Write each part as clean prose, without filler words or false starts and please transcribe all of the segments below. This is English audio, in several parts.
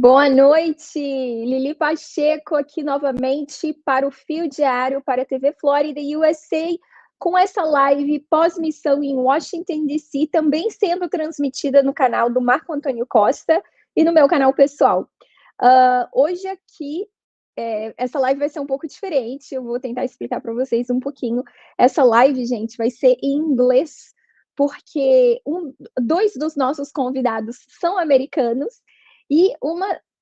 Boa noite, Lili Pacheco aqui novamente para o Fio Diário, para a TV Flórida USA, com essa live pós-missão em Washington, D.C., também sendo transmitida no canal do Marco Antônio Costa e no meu canal pessoal. Hoje aqui, essa live vai ser um pouco diferente, eu vou tentar explicar para vocês um pouquinho. Essa live, gente, vai ser em inglês, porque dois dos nossos convidados são americanos, e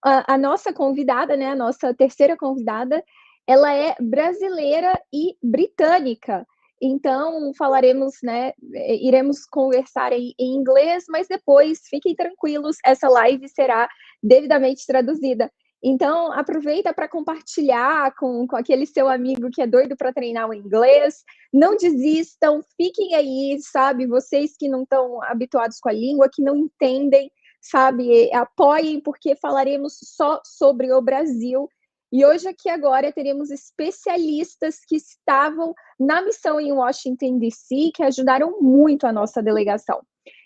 a nossa convidada, né, a nossa terceira convidada, ela é brasileira e britânica. Então, falaremos, né, iremos conversar em inglês, mas depois, fiquem tranquilos, essa live será devidamente traduzida. Então, aproveita para compartilhar com aquele seu amigo que é doido para treinar o inglês. Não desistam, fiquem aí, sabe? Vocês que não estão habituados com a língua, que não entendem, sabe, apoiem, porque falaremos só sobre o Brasil. E hoje aqui agora teremos especialistas que estavam na missão em Washington, D.C., que ajudaram muito a nossa delegação.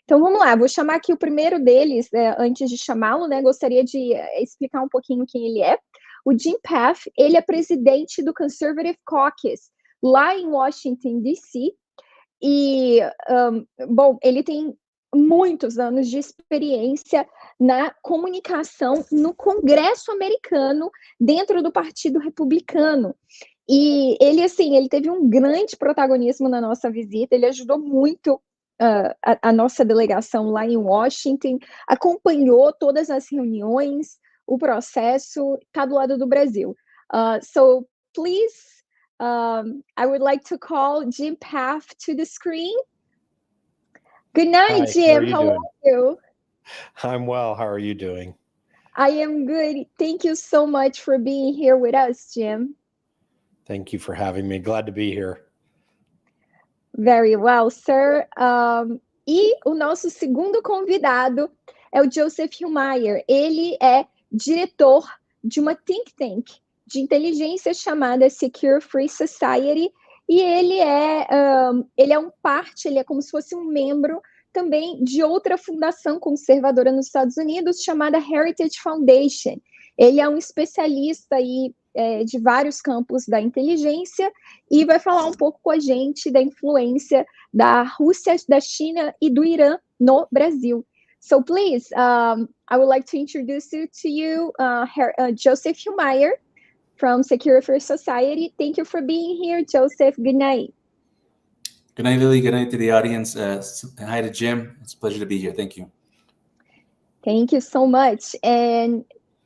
Então vamos lá, vou chamar aqui o primeiro deles, antes de chamá-lo, né, gostaria de explicar um pouquinho quem ele é. O Jim Path, ele é presidente do Conservative Caucus, lá em Washington, D.C., e, bom, ele tem muitos anos de experiência na comunicação no Congresso americano, dentro do Partido Republicano. E ele, assim, ele teve um grande protagonismo na nossa visita, ele ajudou muito a nossa delegação lá em Washington, acompanhou todas as reuniões, o processo, está do lado do Brasil. So, please, I would like to call Jim Path to the screen. Good night, Hi, Jim. How are you? I'm well. How are you doing? I am good. Thank you so much for being here with us, Jim. Thank you for having me. Glad to be here. Very well, sir. E o nosso segundo convidado é o Joseph Hummeyer. Ele é diretor de uma think tank de inteligência chamada Secure Free Society, e ele é como se fosse um membro também de outra fundação conservadora nos Estados Unidos, chamada Heritage Foundation. Ele é um especialista aí, de vários campos da inteligência, e vai falar um pouco com a gente da influência da Rússia, da China e do Irã no Brasil. So please, I would like to introduce you, Joseph Hummeyer from Secure Free Society. Thank you for being here, Joseph. Good night. Good night, Lily. Good night to the audience. Hi to Jim. It's a pleasure to be here. Thank you. Thank you so much.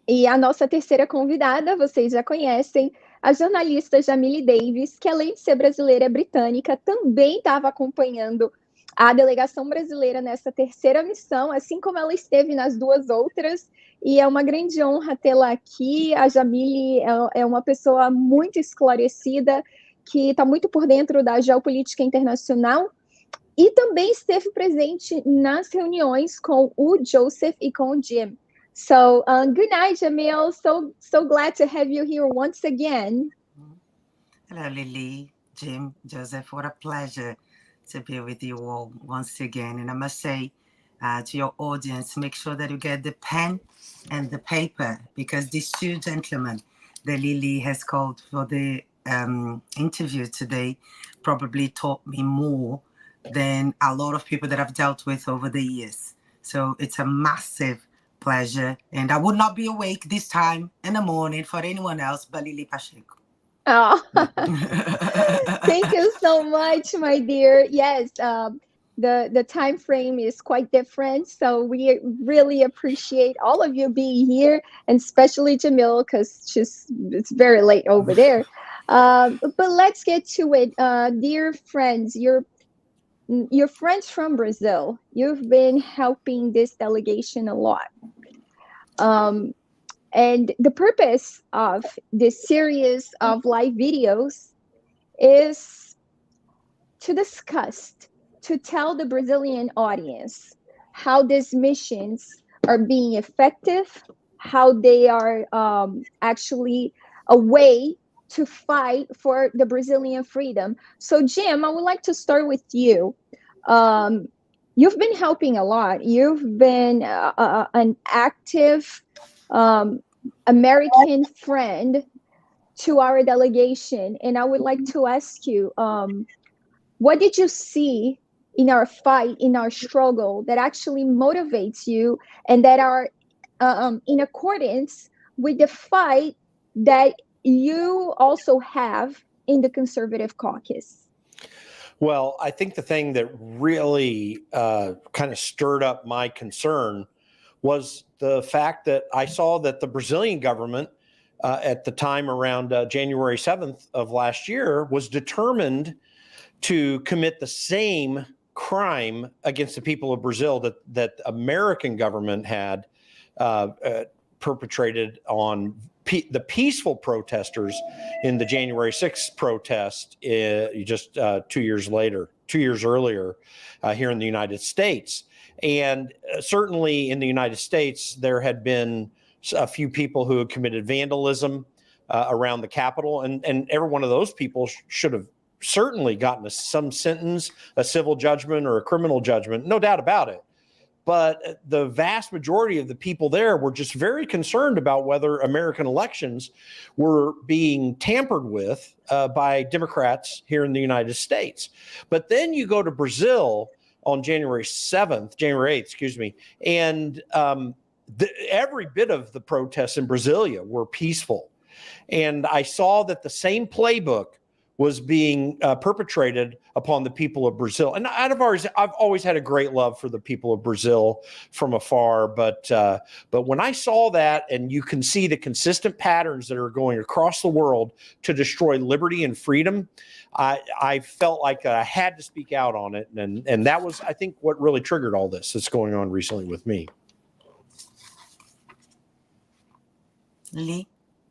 E a nossa terceira convidada, vocês já conhecem, a jornalista Jamile Davis, que além de ser brasileira, é britânica, também estava acompanhando a delegação brasileira nessa terceira missão, assim como ela esteve nas duas outras, e é uma grande honra tê-la aqui. A Jamile é uma pessoa muito esclarecida, que está muito por dentro da geopolítica internacional, e também esteve presente nas reuniões com o Joseph e com o Jim. So, good night, Jamil. So glad to have you here once again. Hello, Lily, Jim, Joseph. What a pleasure to be with you all once again. And I must say to your audience, make sure that you get the pen and the paper, because these two gentlemen that Lily has called for the interview today probably taught me more than a lot of people that I've dealt with over the years. So it's a massive pleasure, and I would not be awake this time in the morning for anyone else but Lili Pacheco. Oh, thank you so much, my dear. Yes, the time frame is quite different, so we really appreciate all of you being here, and especially Jamil, because it's very late over there. But let's get to it. Dear friends, your friends from Brazil, you've been helping this delegation a lot. And the purpose of this series of live videos is to discuss, to tell the Brazilian audience how these missions are being effective, how they are actually a way to fight for the Brazilian freedom. So, Jim, I would like to start with you. You've been helping a lot. You've been an active American friend to our delegation, and I would like to ask you, what did you see in our fight, in our struggle, that actually motivates you and that are in accordance with the fight that you also have in the Conservative Caucus? Well, I think the thing that really kind of stirred up my concern was the fact that I saw that the Brazilian government at the time around January 7th of last year was determined to commit the same crime against the people of Brazil that American government had perpetrated on the peaceful protesters in the January 6th protest just 2 years earlier here in the United States. And certainly in the United States, there had been a few people who had committed vandalism around the Capitol, and every one of those people should have certainly gotten some sentence, a civil judgment or a criminal judgment, no doubt about it. But the vast majority of the people there were just very concerned about whether American elections were being tampered with by Democrats here in the United States. But then you go to Brazil on January 8th, excuse me, and every bit of the protests in Brasilia were peaceful. And I saw that the same playbook was being perpetrated upon the people of Brazil. And I've always had a great love for the people of Brazil from afar. But when I saw that, and you can see the consistent patterns that are going across the world to destroy liberty and freedom, I felt like I had to speak out on it. And that was, I think, what really triggered all this that's going on recently with me. Lee?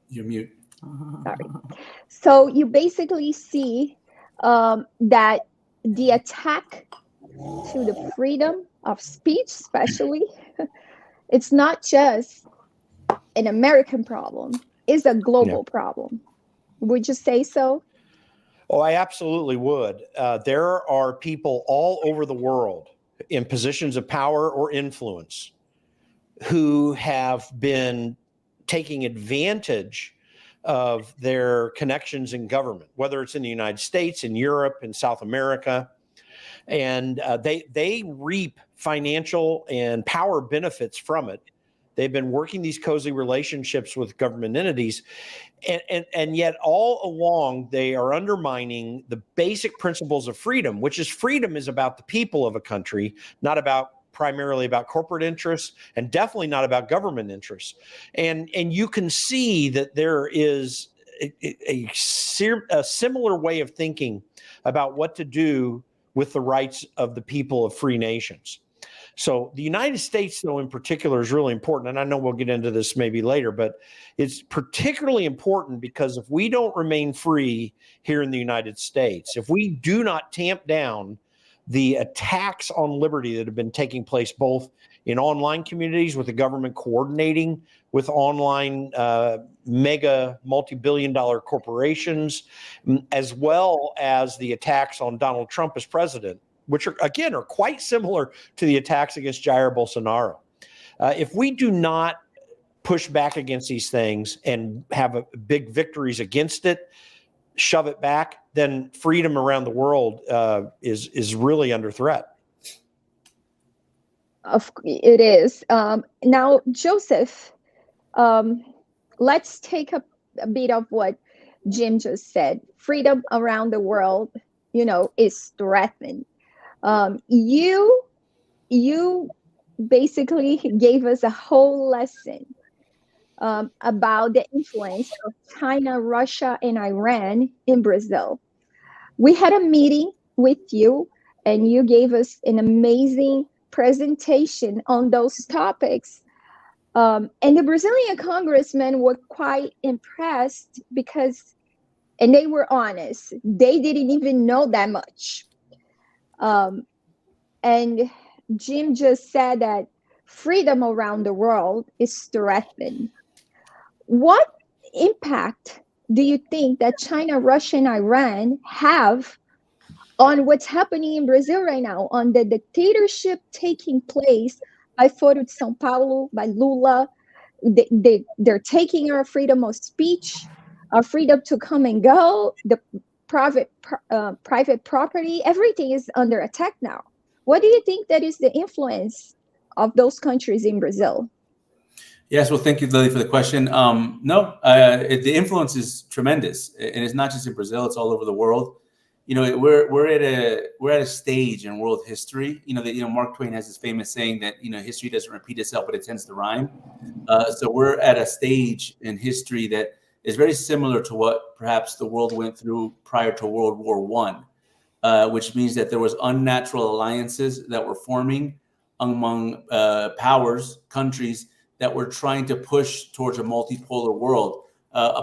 You're mute. Sorry. So you basically see that the attack to the freedom of speech, especially, it's not just an American problem, it's a global problem. Would you say so? Oh, I absolutely would. There are people all over the world in positions of power or influence who have been taking advantage of their connections in government, whether it's in the United States, in Europe, in South America. And they reap financial and power benefits from it. They've been working these cozy relationships with government entities. And yet all along, they are undermining the basic principles of freedom, which is freedom is about the people of a country, not primarily about corporate interests, and definitely not about government interests. And you can see that there is a similar way of thinking about what to do with the rights of the people of free nations. So the United States, though, in particular, is really important. And I know we'll get into this maybe later, but it's particularly important because if we don't remain free here in the United States, if we do not tamp down the attacks on liberty that have been taking place both in online communities with the government coordinating with online mega multi-billion-dollar corporations, as well as the attacks on Donald Trump as president, which are quite similar to the attacks against Jair Bolsonaro. If we do not push back against these things and have big victories against it, shove it back, then freedom around the world is really under threat. It is. Now, Joseph, let's take a bit of what Jim just said. Freedom around the world, is threatened. You basically gave us a whole lesson about the influence of China, Russia, and Iran in Brazil. We had a meeting with you, and you gave us an amazing presentation on those topics. And the Brazilian congressmen were quite impressed and they were honest. They didn't even know that much. And Jim just said that freedom around the world is threatened. What impact do you think that China, Russia, and Iran have on what's happening in Brazil right now, on the dictatorship taking place by Foro de São Paulo, by Lula, they're taking our freedom of speech, our freedom to come and go, the private property, everything is under attack now. What do you think that is the influence of those countries in Brazil? Yes, well, thank you, Lily, for the question. The influence is tremendous, and it's not just in Brazil; it's all over the world. You know, we're at a stage in world history. Mark Twain has this famous saying that history doesn't repeat itself, but it tends to rhyme. So we're at a stage in history that is very similar to what perhaps the world went through prior to World War I, which means that there was unnatural alliances that were forming among powers, countries that were trying to push towards a multipolar world.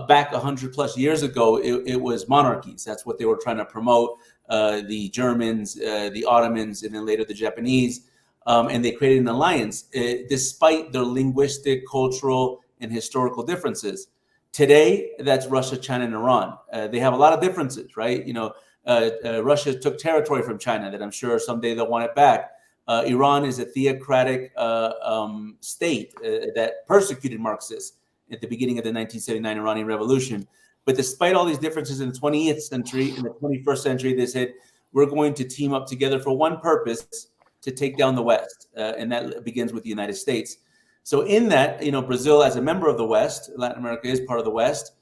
Back 100 plus years ago, it was monarchies. That's what they were trying to promote. The Germans, the Ottomans, and then later the Japanese. And they created an alliance despite their linguistic, cultural, and historical differences. Today, that's Russia, China, and Iran. They have a lot of differences, right? Russia took territory from China that I'm sure someday they'll want it back. Iran is a theocratic state that persecuted Marxists at the beginning of the 1979 Iranian Revolution. But despite all these differences in the 20th century, in the 21st century, they said, we're going to team up together for one purpose, to take down the West. And that begins with the United States. So in that, Brazil, as a member of the West, Latin America is part of the West,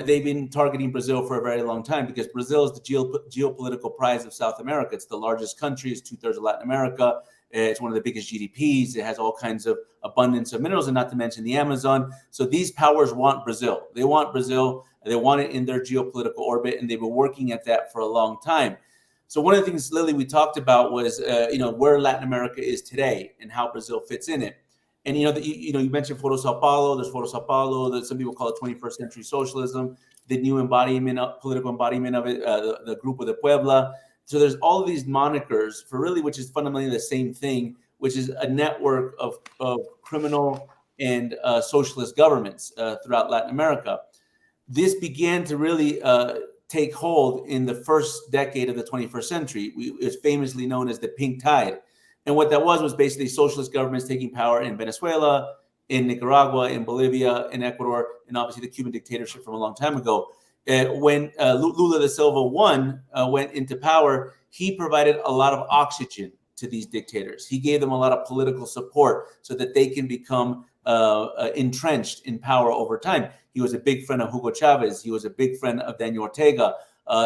they've been targeting Brazil for a very long time because Brazil is the geopolitical prize of South America. It's the largest country. It's 2/3 of Latin America. It's one of the biggest GDPs. It has all kinds of abundance of minerals, and not to mention the Amazon. So these powers want Brazil. They want Brazil. They want it in their geopolitical orbit, and they've been working at that for a long time. So one of the things, Lily, we talked about was, where Latin America is today and how Brazil fits in it. And, you mentioned Foro Sao Paulo. There's Foro Sao Paulo. That some people call it 21st century socialism, the new political embodiment of it, the Grupo de Puebla. So there's all of these monikers for really, which is fundamentally the same thing, which is a network of criminal and socialist governments throughout Latin America. This began to really take hold in the first decade of the 21st century. It's famously known as the Pink Tide. And what that was basically socialist governments taking power in Venezuela, in Nicaragua, in Bolivia, in Ecuador, and obviously the Cuban dictatorship from a long time ago. When Lula da Silva went into power, he provided a lot of oxygen to these dictators. He gave them a lot of political support so that they can become entrenched in power over time. He was a big friend of Hugo Chavez. He was a big friend of Daniel Ortega.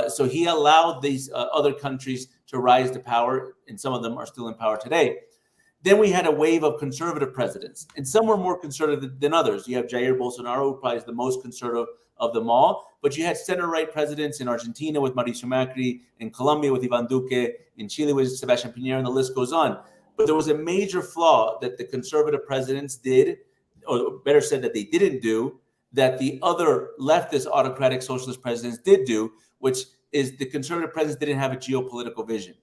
So he allowed these other countries to rise to power, and some of them are still in power today. Then we had a wave of conservative presidents, and some were more conservative than others. You have Jair Bolsonaro, who probably is the most conservative of them all, but you had center-right presidents in Argentina with Mauricio Macri, in Colombia with Ivan Duque, in Chile with Sebastián Piñera, and the list goes on. But there was a major flaw that the conservative presidents did, or better said, that they didn't do, that the other leftist autocratic socialist presidents did do, which is the conservative presidents didn't have a geopolitical vision.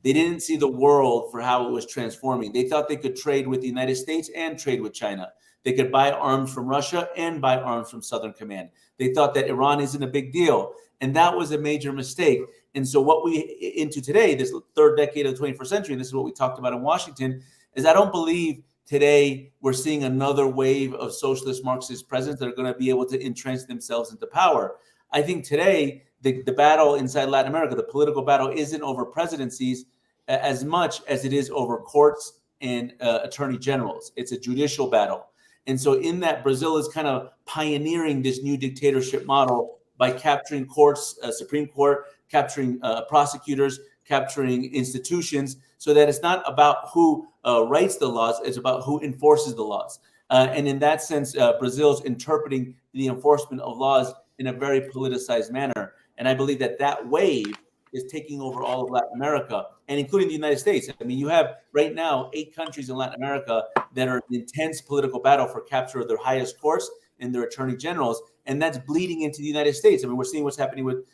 They didn't see the world for how it was transforming. They thought they could trade with the United States and trade with China. They could buy arms from Russia and buy arms from Southern Command. They thought that Iran isn't a big deal. And that was a major mistake. And so what we into today, this third decade of the 21st century, and this is what we talked about in Washington, is I don't believe today we're seeing another wave of socialist Marxist presidents that are going to be able to entrench themselves into power. I think today the battle inside Latin America, the political battle, isn't over presidencies as much as it is over courts and attorney generals. It's a judicial battle. And so in that, Brazil is kind of pioneering this new dictatorship model by capturing courts, Supreme Court, capturing prosecutors, capturing institutions, so that it's not about who writes the laws, it's about who enforces the laws. And in that sense, Brazil is interpreting the enforcement of laws in a very politicized manner. And I believe that that wave is taking over all of Latin America, and including the United States. I mean, you have right now 8 countries in Latin America that are in intense political battle for capture of their highest courts and their attorney generals, and that's bleeding into the United States. I mean, we're seeing what's happening with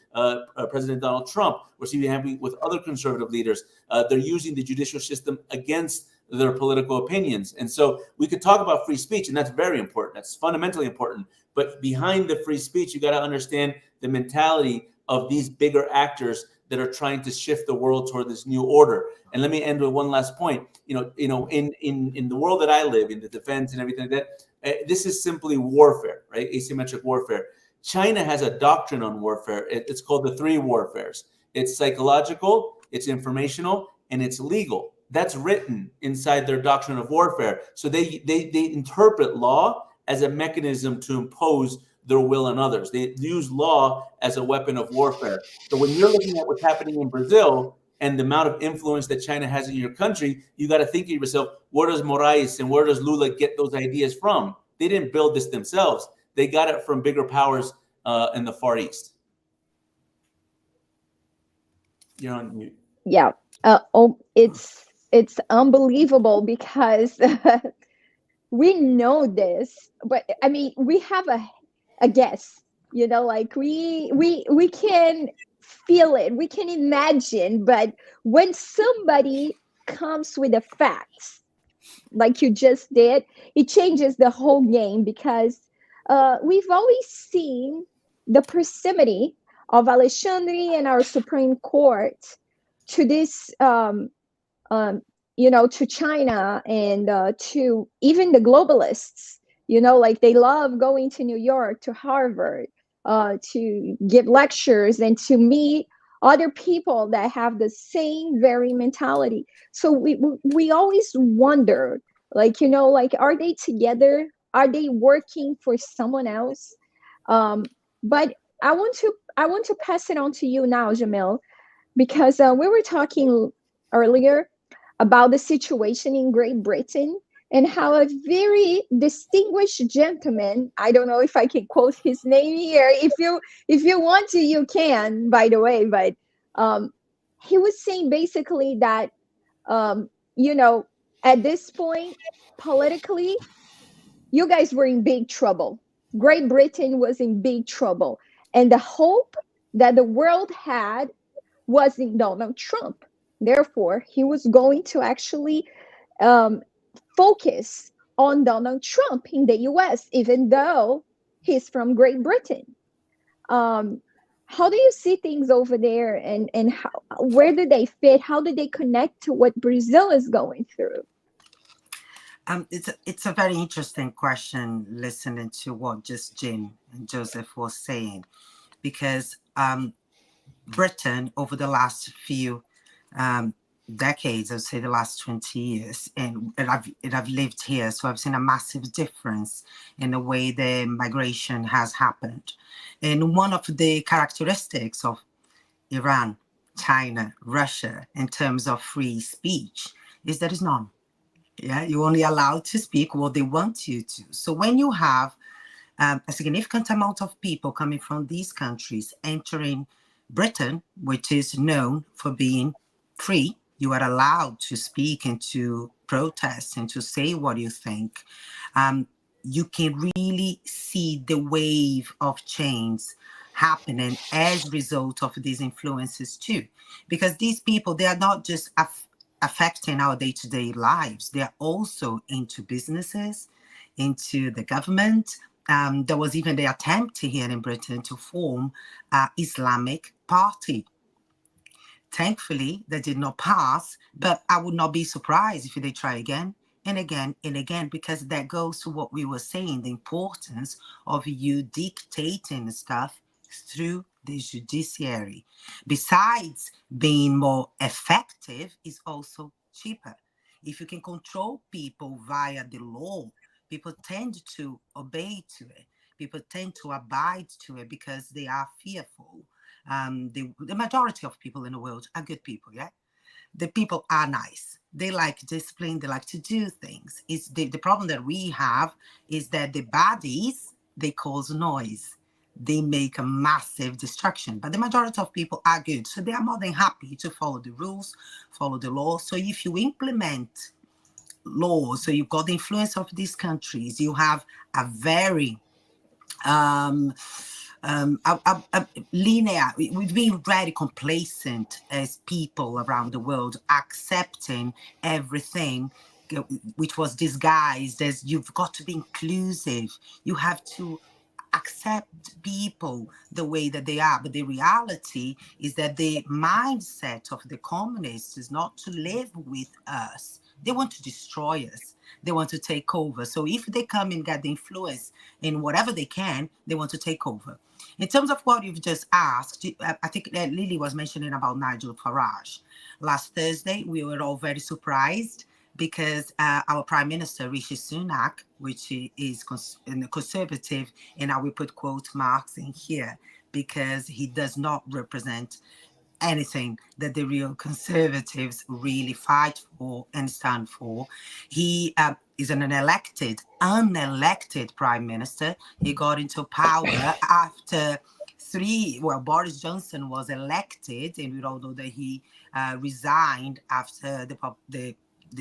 President Donald Trump. We're seeing what's happening with other conservative leaders. They're using the judicial system against their political opinions. And so we could talk about free speech, and that's very important. That's fundamentally important. But behind the free speech, you got to understand the mentality of these bigger actors that are trying to shift the world toward this new order. And let me end with one last point. In the world that I live in, the defense and everything like that, this is simply warfare, right? Asymmetric warfare. China has a doctrine on warfare. It's called the 3 warfares. It's psychological, it's informational, and it's legal. That's written inside their doctrine of warfare. So they interpret law as a mechanism to impose their will on others. They use law as a weapon of warfare. So when you're looking at what's happening in Brazil and the amount of influence that China has in your country, you got to think to yourself, where does Moraes and where does Lula get those ideas from? They didn't build this themselves. They got it from bigger powers in the Far East. You're on mute. Yeah. It's unbelievable because we know this, but I mean, we have a guess, like we can feel it, we can imagine, but when somebody comes with the facts, like you just did, it changes the whole game, because we've always seen the proximity of Alexandre and our Supreme Court to this, to China and to even the globalists, like they love going to New York, to Harvard, to give lectures and to meet other people that have the same very mentality. So we always wonder, like, are they together? Are they working for someone else? But I want to pass it on to you now, Jamil, because we were talking earlier about the situation in Great Britain and how a very distinguished gentleman, I don't know if I can quote his name here. If you want to, you can, by the way, but he was saying basically that, at this point, politically, you guys were in big trouble. Great Britain was in big trouble. And the hope that the world had was in Donald Trump. Therefore, he was going to actually focus on Donald Trump in the US, even though he's from Great Britain. How do you see things over there, and where do they fit? How do they connect to what Brazil is going through? It's a very interesting question, listening to what just Jim and Joseph was saying, because Britain, over the last few decades, I'd say the last 20 years, and I've lived here, so I've seen a massive difference in the way the migration has happened. And one of the characteristics of Iran, China, Russia, in terms of free speech, is there is none. Yeah, you're only allowed to speak what they want you to. So when you have a significant amount of people coming from these countries entering Britain, which is known for being free, you are allowed to speak and to protest and to say what you think. You can really see the wave of change happening as a result of these influences too. Because these people, they are not just affecting our day-to-day lives. They are also into businesses, into the government. There was even the attempt here in Britain to form an Islamic party. Thankfully, that did not pass, but I would not be surprised if they try again and again and again, because that goes to what we were saying, the importance of you dictating stuff through the judiciary. Besides being more effective, is also cheaper. If you can control people via the law, people tend to obey to it. People tend to abide to it because they are fearful. The majority of people in the world are good people, yeah? The people are nice. They like discipline. They like to do things. It's the problem that we have is that the baddies, they cause noise. They make a massive destruction. But the majority of people are good. So they are more than happy to follow the rules, follow the law. So if you implement laws, so you've got the influence of these countries, you have a very linear, we've been very complacent as people around the world, accepting everything which was disguised as you've got to be inclusive, you have to accept people the way that they are. But the reality is that the mindset of the communists is not to live with us. They want to destroy us. They want to take over. So if they come and get the influence in whatever they can, they want to take over. In terms of what you've just asked, I think Lily was mentioning about Nigel Farage. Last Thursday, we were all very surprised because our Prime Minister, Rishi Sunak, which is conservative, and I will put quote marks in here because he does not represent anything that the real conservatives really fight for and stand for. He is an unelected prime minister. He got into power after Boris Johnson was elected, and we all know that he resigned after the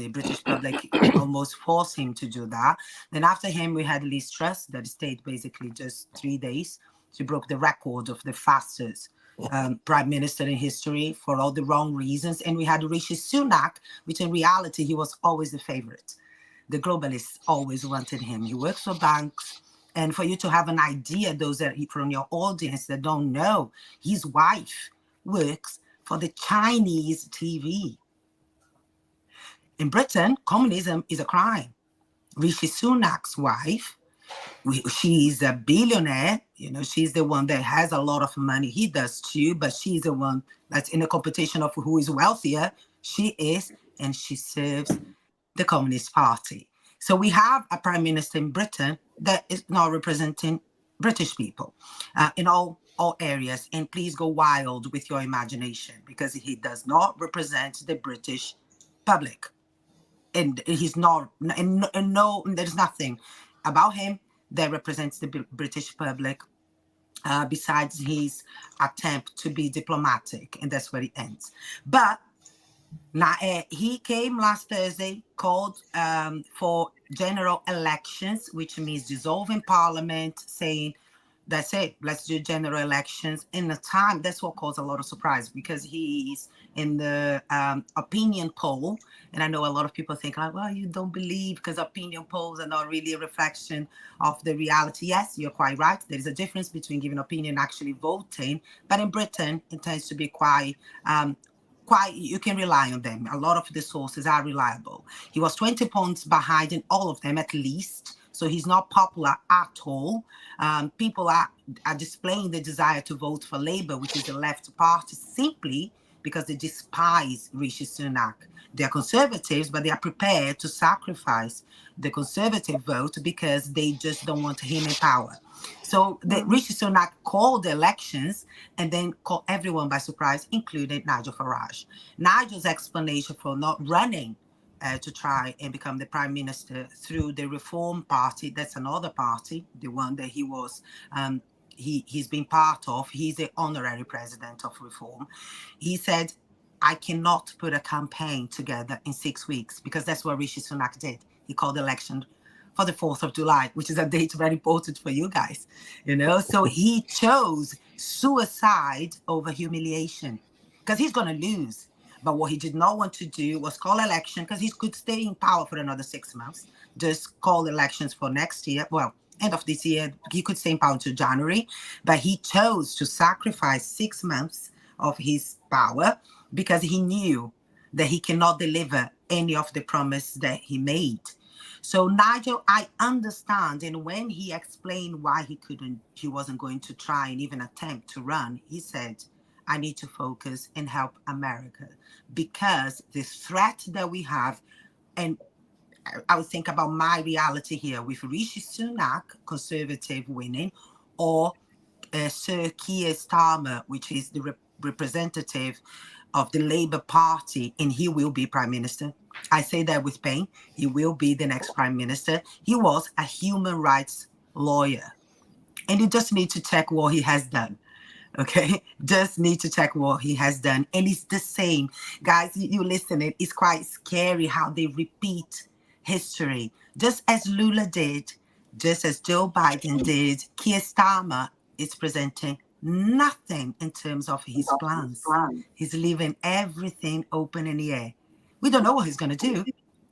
British public almost forced him to do that. Then after him, we had Liz Truss that stayed basically just 3 days. She broke the record of the fastest prime minister in history for all the wrong reasons. And we had Rishi Sunak, which in reality, he was always the favorite. The globalists always wanted him. He works for banks. And for you to have an idea, those that from your audience that don't know, his wife works for the Chinese TV. In Britain, communism is a crime. Rishi Sunak's wife, she's a billionaire. You know, she's the one that has a lot of money. He does too, but she's the one that's in a competition of who is wealthier. She is, and she serves the Communist Party. So we have a prime minister in Britain that is not representing British people in all areas. And please go wild with your imagination because he does not represent the British public. And he's not, and no, there's nothing about him that represents the British public besides his attempt to be diplomatic, and that's where it ends. But now, he came last Thursday, called for general elections, which means dissolving parliament, saying, that's it, let's do general elections in a time. That's what caused a lot of surprise because he's in the opinion poll. And I know a lot of people think like, well, you don't believe because opinion polls are not really a reflection of the reality. Yes, you're quite right. There is a difference between giving opinion and actually voting. But in Britain, it tends to be quite, you can rely on them. A lot of the sources are reliable. He was 20 points behind in all of them at least. So he's not popular at all. People are displaying the desire to vote for Labour, which is the left party, simply because they despise Rishi Sunak. They are conservatives, but they are prepared to sacrifice the conservative vote because they just don't want him in power. So Rishi Sunak called the elections and then caught everyone by surprise, including Nigel Farage. Nigel's explanation for not running to try and become the prime minister through the Reform Party, that's another party, the one that he was, he's been part of. He's the honorary president of Reform. He said, I cannot put a campaign together in 6 weeks because that's what Rishi Sunak did. He called the election for the 4th of July, which is a date very important for you guys, you know? So he chose suicide over humiliation because he's going to lose. But what he did not want to do was call election because he could stay in power for another 6 months. Just call elections for next year. Well, end of this year, he could stay in power until January. But he chose to sacrifice 6 months of his power because he knew that he cannot deliver any of the promise that he made. So Nigel, I understand. And when he explained why he wasn't going to try and even attempt to run, he said, I need to focus and help America because the threat that we have, and I would think about my reality here with Rishi Sunak, conservative, winning, or Sir Keir Starmer, which is the representative of the Labour Party, and he will be prime minister. I say that with pain. He will be the next prime minister. He was a human rights lawyer, and you just need to check what he has done. Okay, just need to check what he has done. And it's the same. Guys, you listening, it's quite scary how they repeat history. Just as Lula did, just as Joe Biden did, Keir Starmer is presenting nothing in terms of his plans. He's leaving everything open in the air. We don't know what he's going to do.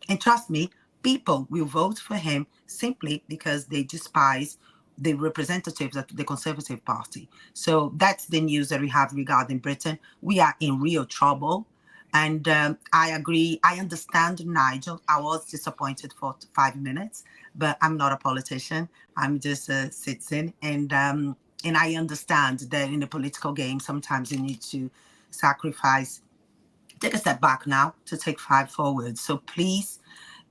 And trust me, people will vote for him simply because they despise the representatives of the Conservative Party. So that's the news that we have regarding Britain. We are in real trouble. And I agree. I understand, Nigel. I was disappointed for 5 minutes, but I'm not a politician. I'm just a citizen. And I understand that in the political game, sometimes you need to sacrifice, take a step back now to take 5 forward. So please,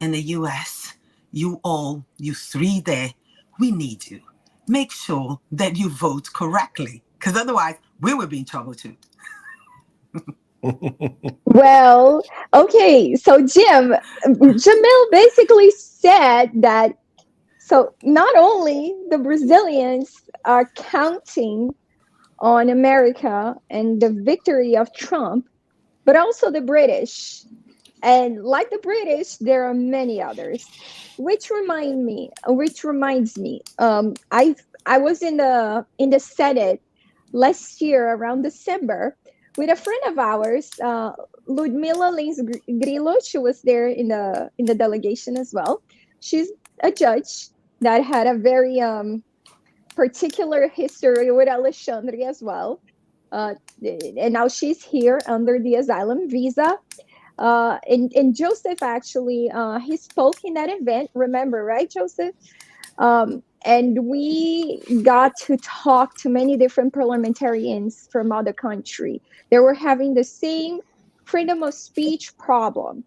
in the US, you three there, we need you. Make sure that you vote correctly, because otherwise we will be in trouble too. Well, okay. So Jamil basically said that, so not only the Brazilians are counting on America and the victory of Trump, but also the British. And like the British, there are many others, which reminds me, I was in the Senate last year around December with a friend of ours, Ludmila Lins Grillo. She was there in the delegation as well. She's a judge that had a very particular history with Alexandre as well. And now she's here under the asylum visa. And Joseph actually, he spoke in that event. Remember, right, Joseph? And we got to talk to many different parliamentarians from other countries. They were having the same freedom of speech problem.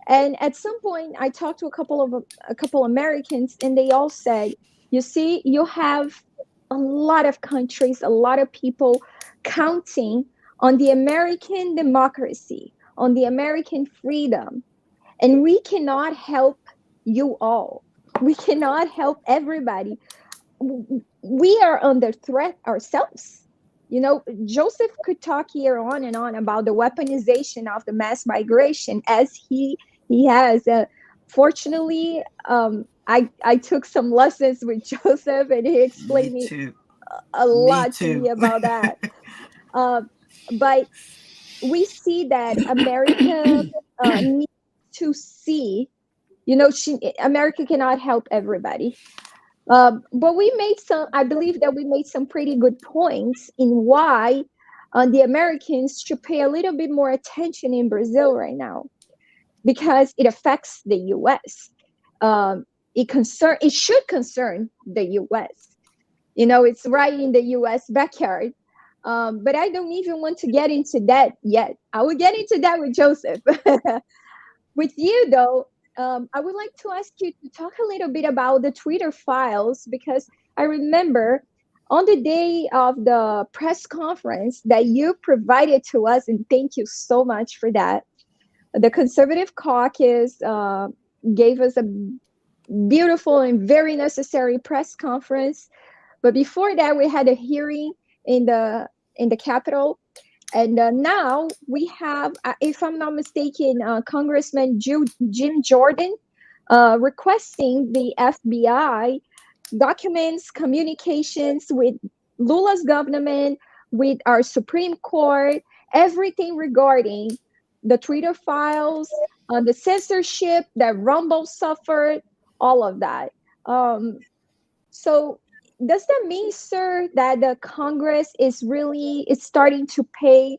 And at some point, I talked to a couple Americans, and they all said, "You see, you have a lot of countries, a lot of people counting on the American democracy, on the American freedom, and we cannot help you all. We cannot help everybody. We are under threat ourselves." You know, Joseph could talk here on and on about the weaponization of the mass migration as he has. Fortunately, I took some lessons with Joseph, and he explained me a lot to me about that. But we see that America needs to see, you know, America cannot help everybody. But I believe that we made some pretty good points in why the Americans should pay a little bit more attention in Brazil right now, because it affects the US. It should concern the US. You know, it's right in the US backyard. But I don't even want to get into that yet. I will get into that with Joseph. With you, though, I would like to ask you to talk a little bit about the Twitter files, because I remember on the day of the press conference that you provided to us, and thank you so much for that. The Conservative Caucus gave us a beautiful and very necessary press conference. But before that, we had a hearing in the Capitol. And now we have, if I'm not mistaken, Congressman Jim Jordan requesting the FBI documents, communications with Lula's government, with our Supreme Court, everything regarding the Twitter files, the censorship that Rumble suffered, all of that. So does that mean, sir, that the Congress is starting to pay,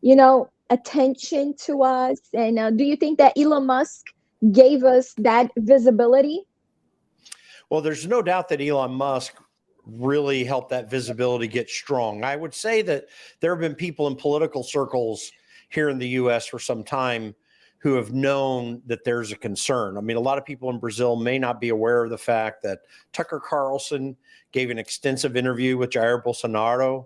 you know, attention to us? And do you think that Elon Musk gave us that visibility? Well, there's no doubt that Elon Musk really helped that visibility get strong. I would say that there have been people in political circles here in the U.S. for some time who have known that there's a concern. I mean, a lot of people in Brazil may not be aware of the fact that Tucker Carlson gave an extensive interview with Jair Bolsonaro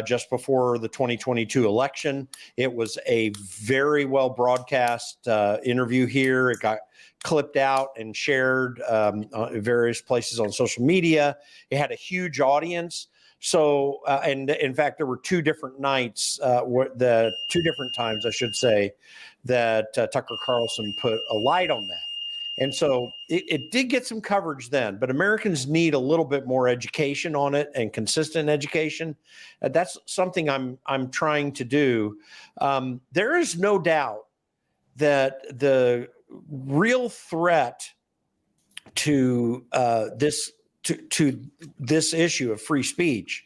just before the 2022 election. It was a very well broadcast interview here. It got clipped out and shared in various places on social media. It had a huge audience. So, and in fact, there were two different nights, the two different times, I should say, that Tucker Carlson put a light on that. And so it did get some coverage then, but Americans need a little bit more education on it, and consistent education. That's something I'm trying to do. There is no doubt that the real threat to this to this issue of free speech,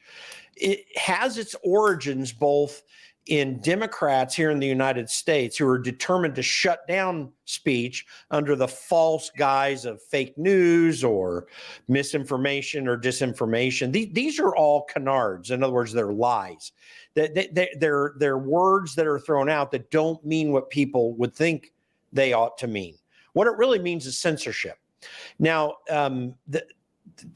it has its origins both in Democrats here in the United States who are determined to shut down speech under the false guise of fake news or misinformation or disinformation. These are all canards. In other words, they're lies. They're words that are thrown out that don't mean what people would think they ought to mean. What it really means is censorship. Now,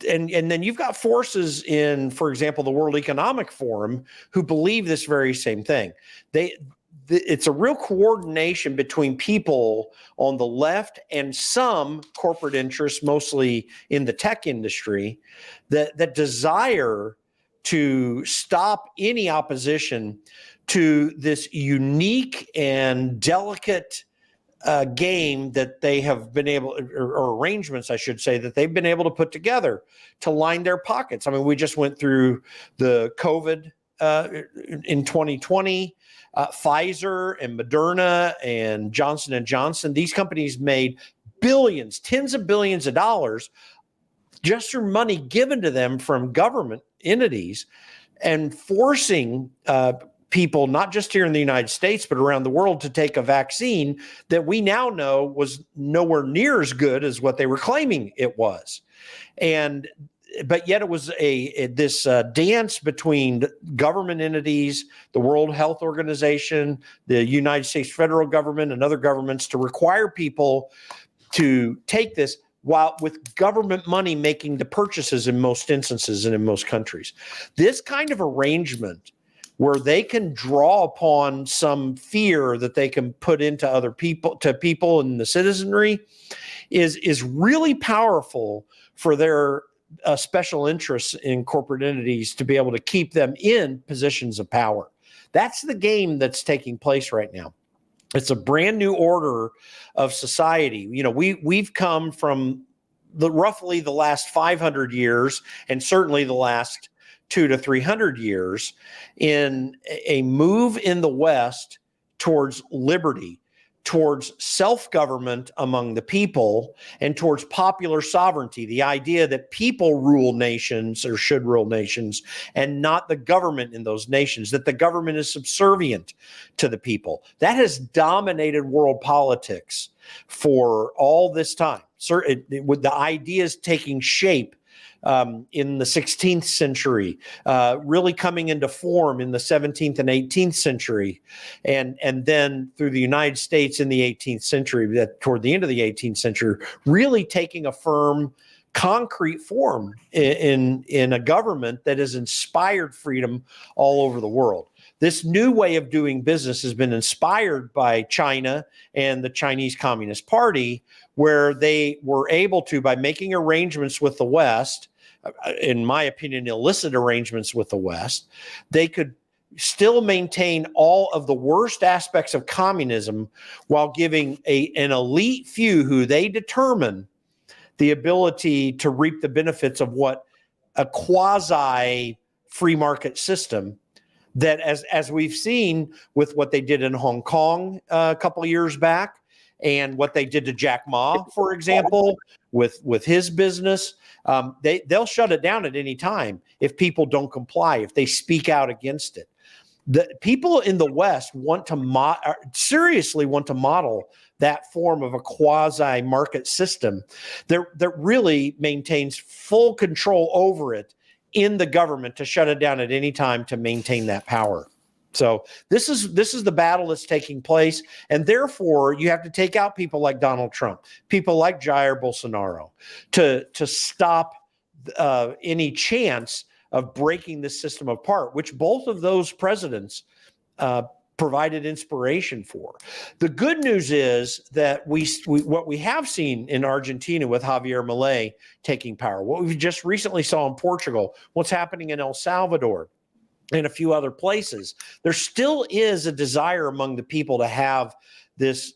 and then you've got forces in, for example, the World Economic Forum who believe this very same thing. It's a real coordination between people on the left and some corporate interests, mostly in the tech industry, that desire to stop any opposition to this unique and delicate game that they have been able, or arrangements, I should say, that they've been able to put together to line their pockets. I mean, we just went through the COVID in 2020, Pfizer and Moderna and Johnson & Johnson. These companies made billions, tens of billions of dollars just through money given to them from government entities, and forcing people, not just here in the United States, but around the world, to take a vaccine that we now know was nowhere near as good as what they were claiming it was. But yet it was this dance between government entities, the World Health Organization, the United States federal government, and other governments to require people to take this, while with government money making the purchases in most instances and in most countries. This kind of arrangement where they can draw upon some fear that they can put into other people, to people in the citizenry, is really powerful for their special interests in corporate entities to be able to keep them in positions of power. That's the game that's taking place right now. It's a brand new order of society. You know, we've come from roughly the last 500 years, and certainly the last 200 to 300 years, in a move in the West towards liberty, towards self-government among the people, and towards popular sovereignty, the idea that people rule nations, or should rule nations, and not the government in those nations, that the government is subservient to the people. That has dominated world politics for all this time. With the ideas taking shape in the 16th century, really coming into form in the 17th and 18th century, and then through the United States in the 18th century, that toward the end of the 18th century, really taking a firm, concrete form in a government that has inspired freedom all over the world. This new way of doing business has been inspired by China and the Chinese Communist Party, where they were able to, by making arrangements with the West, in my opinion, illicit arrangements with the West, they could still maintain all of the worst aspects of communism while giving an elite few who they determine the ability to reap the benefits of what a quasi free market system that, as we've seen with what they did in Hong Kong a couple of years back, and what they did to Jack Ma, for example, with his business, they'll shut it down at any time if people don't comply, if they speak out against it. The people in the West seriously want to model that form of a quasi-market system that really maintains full control over it in the government, to shut it down at any time to maintain that power. So this is the battle that's taking place, and therefore you have to take out people like Donald Trump, people like Jair Bolsonaro, to stop any chance of breaking this system apart, which both of those presidents provided inspiration for. The good news is that what we have seen in Argentina with Javier Milei taking power, what we just recently saw in Portugal, what's happening in El Salvador, and a few other places, there still is a desire among the people to have this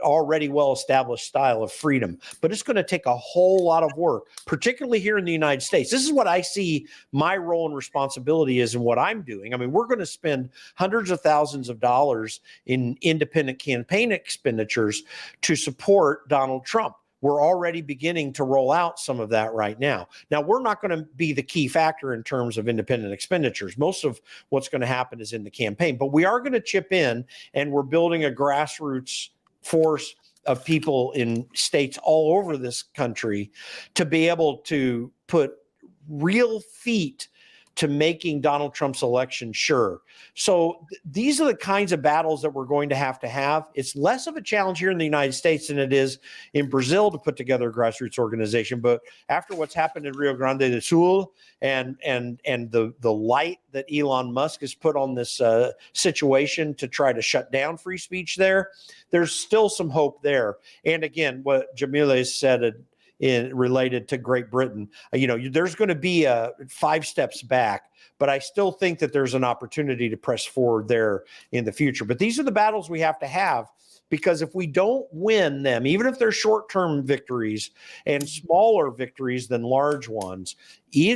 already well-established style of freedom. But it's going to take a whole lot of work, particularly here in the United States. This is what I see my role and responsibility is in what I'm doing. I mean, we're going to spend hundreds of thousands of dollars in independent campaign expenditures to support Donald Trump. we're already beginning to roll out some of that right now. Now, we're not going to be the key factor in terms of independent expenditures. Most of what's going to happen is in the campaign, but we are going to chip in, and we're building a grassroots force of people in states all over this country to be able to put real feet to making Donald Trump's election sure. So these are the kinds of battles that we're going to have. It's less of a challenge here in the United States than it is in Brazil to put together a grassroots organization. But after what's happened in Rio Grande do Sul and the light that Elon Musk has put on this situation to try to shut down free speech there's still some hope there. And again, what Jamila said related to Great Britain, there's going to be 5 steps back, but I still think that there's an opportunity to press forward there in the future. But these are the battles we have to have, because if we don't win them, even if they're short-term victories and smaller victories than large ones,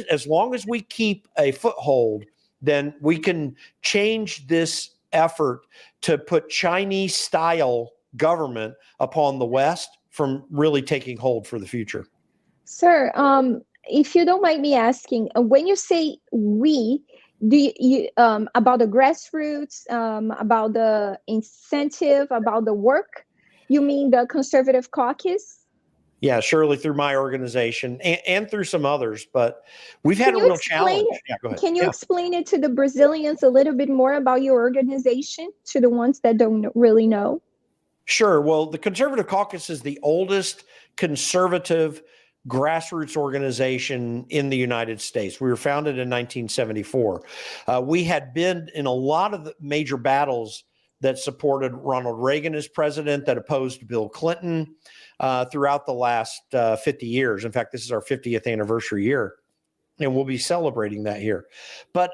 as long as we keep a foothold, then we can change this effort to put Chinese-style government upon the West from really taking hold for the future. Sir, if you don't mind me asking, when you say we, do you about the grassroots, about the incentive, about the work, you mean the Conservative Caucus? Yeah, surely through my organization and through some others, but we've had a real challenge. Yeah, go ahead. Can you explain it to the Brazilians a little bit more about your organization, to the ones that don't really know? Sure. Well, the Conservative Caucus is the oldest conservative grassroots organization in the United States. We were founded in 1974. We had been in a lot of the major battles that supported Ronald Reagan as president, that opposed Bill Clinton throughout the last 50 years. In fact, this is our 50th anniversary year, and we'll be celebrating that here. But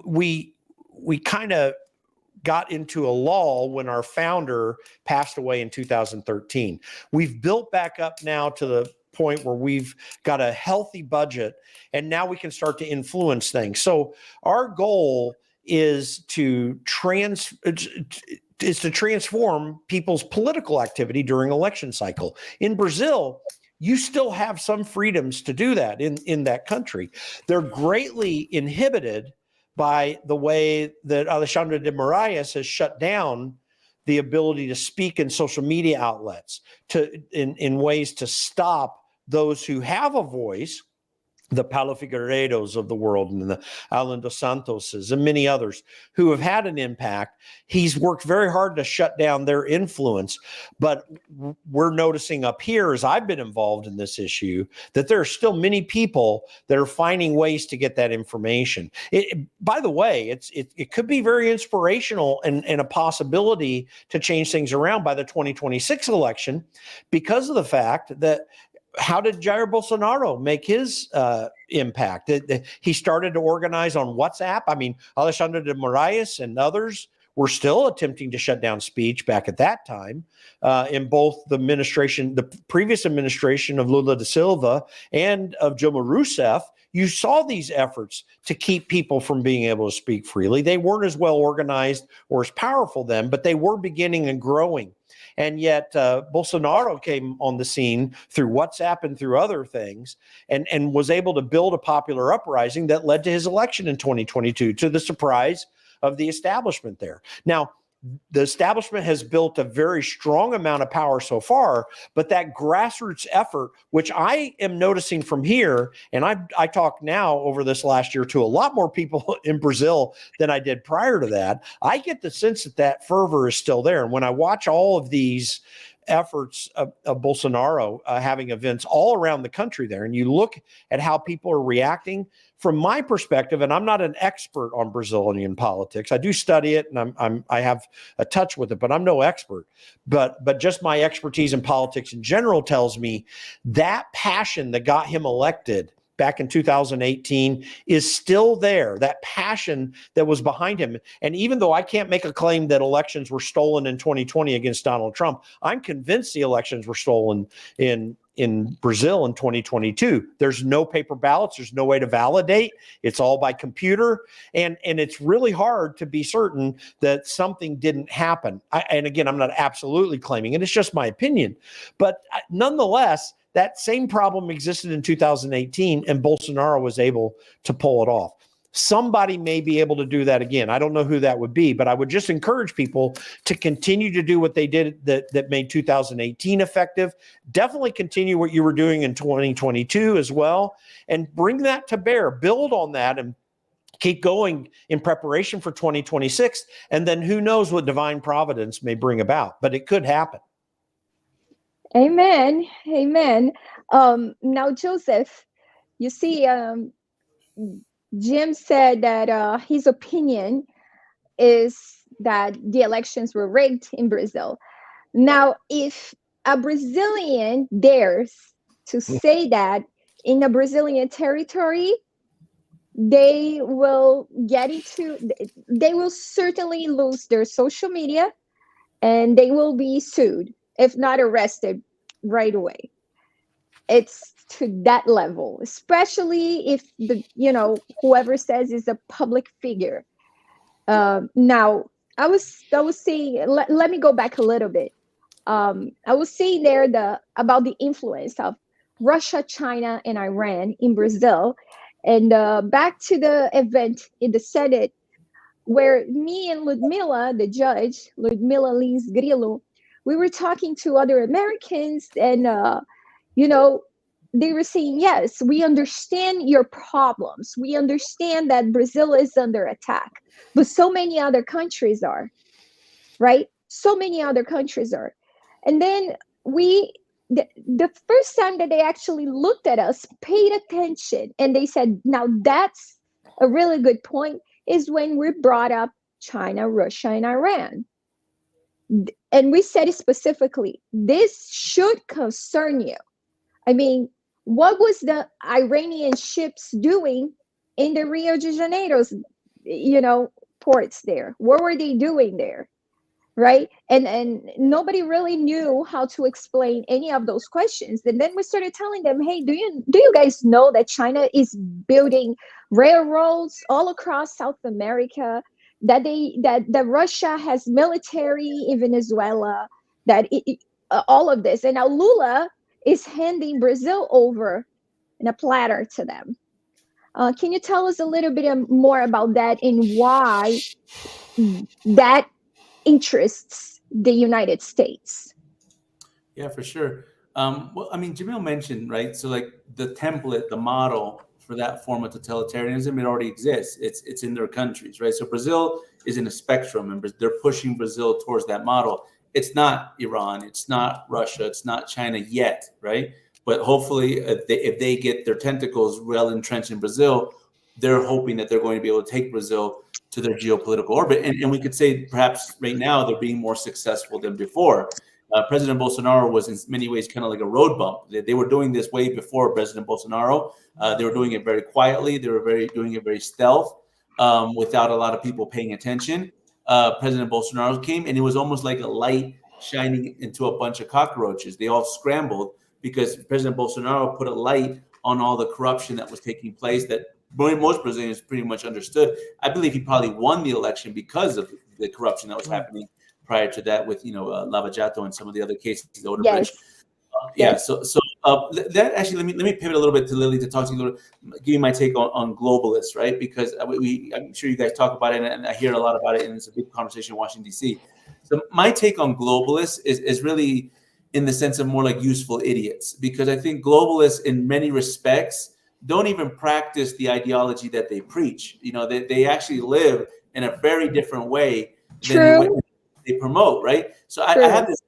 we kind of got into a lull when our founder passed away in 2013. We've built back up now to the point where we've got a healthy budget, and now we can start to influence things. So our goal is to transform people's political activity during election cycle. In Brazil, you still have some freedoms to do that in that country. They're greatly inhibited by the way that Alexandre de Moraes has shut down the ability to speak in social media outlets in ways to stop those who have a voice, the Paulo Figueiredos of the world and the Alan dos Santoses and many others who have had an impact. He's worked very hard to shut down their influence, but we're noticing up here, as I've been involved in this issue, that there are still many people that are finding ways to get that information. By the way, it could be very inspirational and a possibility to change things around by the 2026 election, because of the fact that how did Jair Bolsonaro make his impact? He started to organize on WhatsApp. I mean, Alexandre de Moraes and others were still attempting to shut down speech back at that time in both the previous administration of Lula da Silva and of Dilma Rousseff. You saw these efforts to keep people from being able to speak freely. They weren't as well organized or as powerful then, but they were beginning and growing. And yet Bolsonaro came on the scene through WhatsApp and through other things and was able to build a popular uprising that led to his election in 2022, to the surprise of the establishment there. Now, the establishment has built a very strong amount of power so far, but that grassroots effort, which I am noticing from here, and I talk now over this last year to a lot more people in Brazil than I did prior to that, I get the sense that fervor is still there. And when I watch all of these efforts of Bolsonaro having events all around the country there, and you look at how people are reacting, from my perspective, and I'm not an expert on Brazilian politics, I do study it and I have a touch with it, but I'm no expert. But just my expertise in politics in general tells me that passion that got him elected back in 2018 is still there, that passion that was behind him. And even though I can't make a claim that elections were stolen in 2020 against Donald Trump, I'm convinced the elections were stolen in in Brazil in 2022. There's no paper ballots. There's no way to validate. It's all by computer. And it's really hard to be certain that something didn't happen. And again, I'm not absolutely claiming it. It's just my opinion. But nonetheless, that same problem existed in 2018, and Bolsonaro was able to pull it off. Somebody may be able to do that again. I don't know who that would be, but I would just encourage people to continue to do what they did that made 2018 effective. Definitely continue what you were doing in 2022 as well, and bring that to bear. Build on that and keep going in preparation for 2026. And then who knows what divine providence may bring about, but it could happen. Amen. Amen. Now, Joseph, you see, Jim said that his opinion is that the elections were rigged in Brazil. Now, if a Brazilian dares to say that in a Brazilian territory, they will certainly lose their social media, and they will be sued, if not arrested right away. It's to that level, especially if whoever says is a public figure. Now, I was saying, let me go back a little bit. I was saying there about the influence of Russia, China, and Iran in Brazil, and back to the event in the Senate where me and Ludmila, the judge, Ludmila Lins Grillo, we were talking to other Americans, and they were saying, yes, we understand your problems. We understand that Brazil is under attack, but so many other countries are, right? So many other countries are. And then the first time that they actually looked at us, paid attention, and they said, now that's a really good point, is when we brought up China, Russia, and Iran. And we said specifically, this should concern you. I mean, what was the Iranian ships doing in the Rio de Janeiro's, ports there? What were they doing there, right? And nobody really knew how to explain any of those questions. And then we started telling them, hey, do you guys know that China is building railroads all across South America? That Russia has military in Venezuela? That all of this, and now Lula is handing Brazil over in a platter to them. Can you tell us a little bit more about that and why that interests the United States? Yeah, for sure. Well, I mean, Jamil mentioned, right? So like the template, the model for that form of totalitarianism, it already exists. It's in their countries, right? So Brazil is in a spectrum, and they're pushing Brazil towards that model. It's not Iran, it's not Russia, it's not China yet, right? But hopefully, if they get their tentacles well entrenched in Brazil, they're hoping that they're going to be able to take Brazil to their geopolitical orbit. And we could say perhaps right now they're being more successful than before. President Bolsonaro was in many ways kind of like a road bump. They were doing this way before President Bolsonaro. They were doing it very quietly. They were doing it very stealth, without a lot of people paying attention. President Bolsonaro came, and it was almost like a light shining into a bunch of cockroaches. They all scrambled because President Bolsonaro put a light on all the corruption that was taking place that most Brazilians pretty much understood. I believe he probably won the election because of the corruption that was happening prior to that with, Lava Jato and some of the other cases. The Odebrecht. Yes. So that actually, let me pivot a little bit to Lily to talk to you, give you my take on globalists, right? Because I'm sure you guys talk about it, and I hear a lot about it, and it's a big conversation in Washington, D.C. So my take on globalists is really in the sense of more like useful idiots, because I think globalists in many respects don't even practice the ideology that they preach. They actually live in a very different way than what they promote, right? So I have this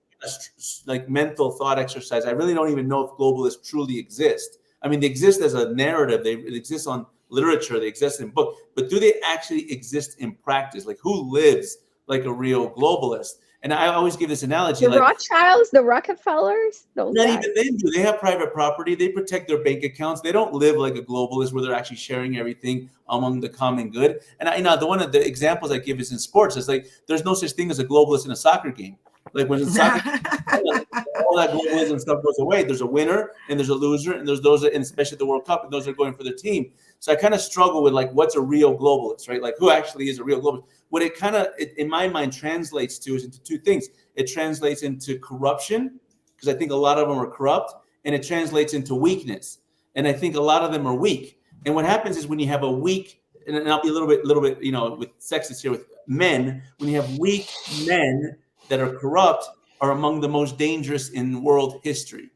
like mental thought exercise. I really don't even know if globalists truly exist. I mean, they exist as a narrative. They exist on literature. They exist in book. But do they actually exist in practice? Like, who lives like a real globalist? And I always give this analogy. The Rothschilds, the Rockefellers, those not guys. even they do. They have private property. They protect their bank accounts. They don't live like a globalist where they're actually sharing everything among the common good. And one of the examples I give is in sports. It's like there's no such thing as a globalist in a soccer game. Like when it's soccer, all that globalism stuff goes away. There's a winner and there's a loser, and there's those, and especially at the World Cup, and those are going for their team. So I kind of struggle with like, what's a real globalist, right? Like, who actually is a real globalist? What it kind of, in my mind, translates to is into two things. It translates into corruption, because I think a lot of them are corrupt, and it translates into weakness. And I think a lot of them are weak. And what happens is when you have a weak, and I'll be a little bit, with sexist here with men, when you have weak men that are corrupt, are among the most dangerous in world history,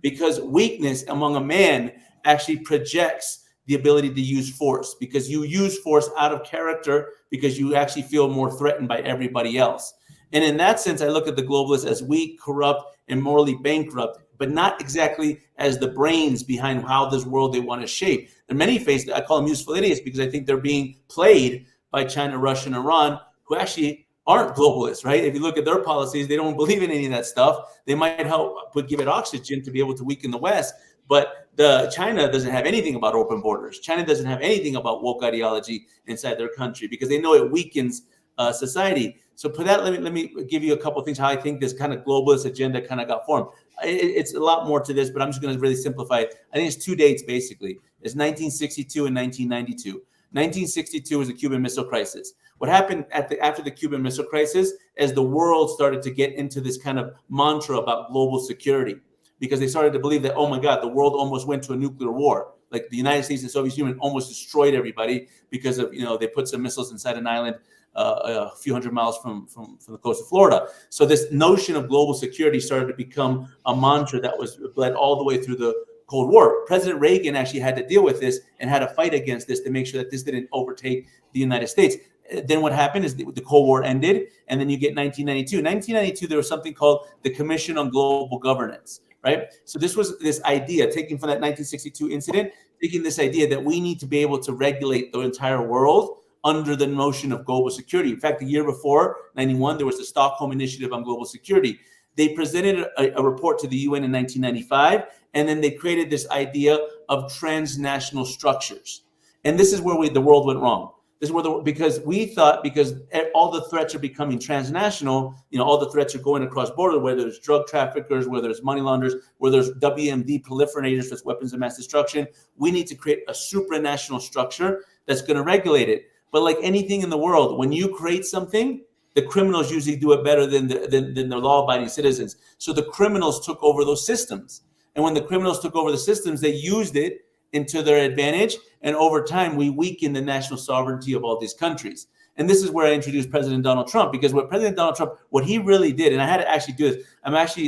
because weakness among a man actually projects the ability to use force, because you use force out of character because you actually feel more threatened by everybody else. And in that sense, I look at the globalists as weak, corrupt, and morally bankrupt, but not exactly as the brains behind how this world they want to shape. There are many faces, I call them useful idiots, because I think they're being played by China, Russia, and Iran, who actually aren't globalists, right? If you look at their policies, they don't believe in any of that stuff. They might help, but give it oxygen to be able to weaken the West. But China doesn't have anything about open borders. China doesn't have anything about woke ideology inside their country, because they know it weakens society. So for that, let me give you a couple of things how I think this kind of globalist agenda kind of got formed. It's a lot more to this, but I'm just going to really simplify it. I think it's two dates basically. It's 1962 and 1992. 1962 was the Cuban Missile Crisis. What happened after the Cuban Missile Crisis, as the world started to get into this kind of mantra about global security, because they started to believe that, oh my God, the world almost went to a nuclear war. Like the United States and Soviet Union almost destroyed everybody because of, they put some missiles inside an island a few hundred miles from the coast of Florida. So this notion of global security started to become a mantra that was led all the way through the Cold War. President Reagan actually had to deal with this and had to fight against this to make sure that this didn't overtake the United States. Then what happened is the Cold War ended, and then you get 1992. 1992, there was something called the Commission on Global Governance, right? So this was this idea, taking from that 1962 incident, taking this idea that we need to be able to regulate the entire world under the notion of global security. In fact, the year before, 91, there was the Stockholm Initiative on Global Security. They presented a report to the UN in 1995, and then they created this idea of transnational structures. And this is where the world went wrong. This is where because we thought, because all the threats are becoming transnational, all the threats are going across border, whether there's drug traffickers, whether there's money launderers, whether there's WMD proliferators, that's weapons of mass destruction, we need to create a supranational structure that's going to regulate it. But like anything in the world, when you create something, the criminals usually do it better than the law-abiding citizens. So the criminals took over those systems. And when the criminals took over the systems, they used it into their advantage. And over time, we weakened the national sovereignty of all these countries. And this is where I introduced President Donald Trump, because what President Donald Trump, what he really did, and I had to actually do this.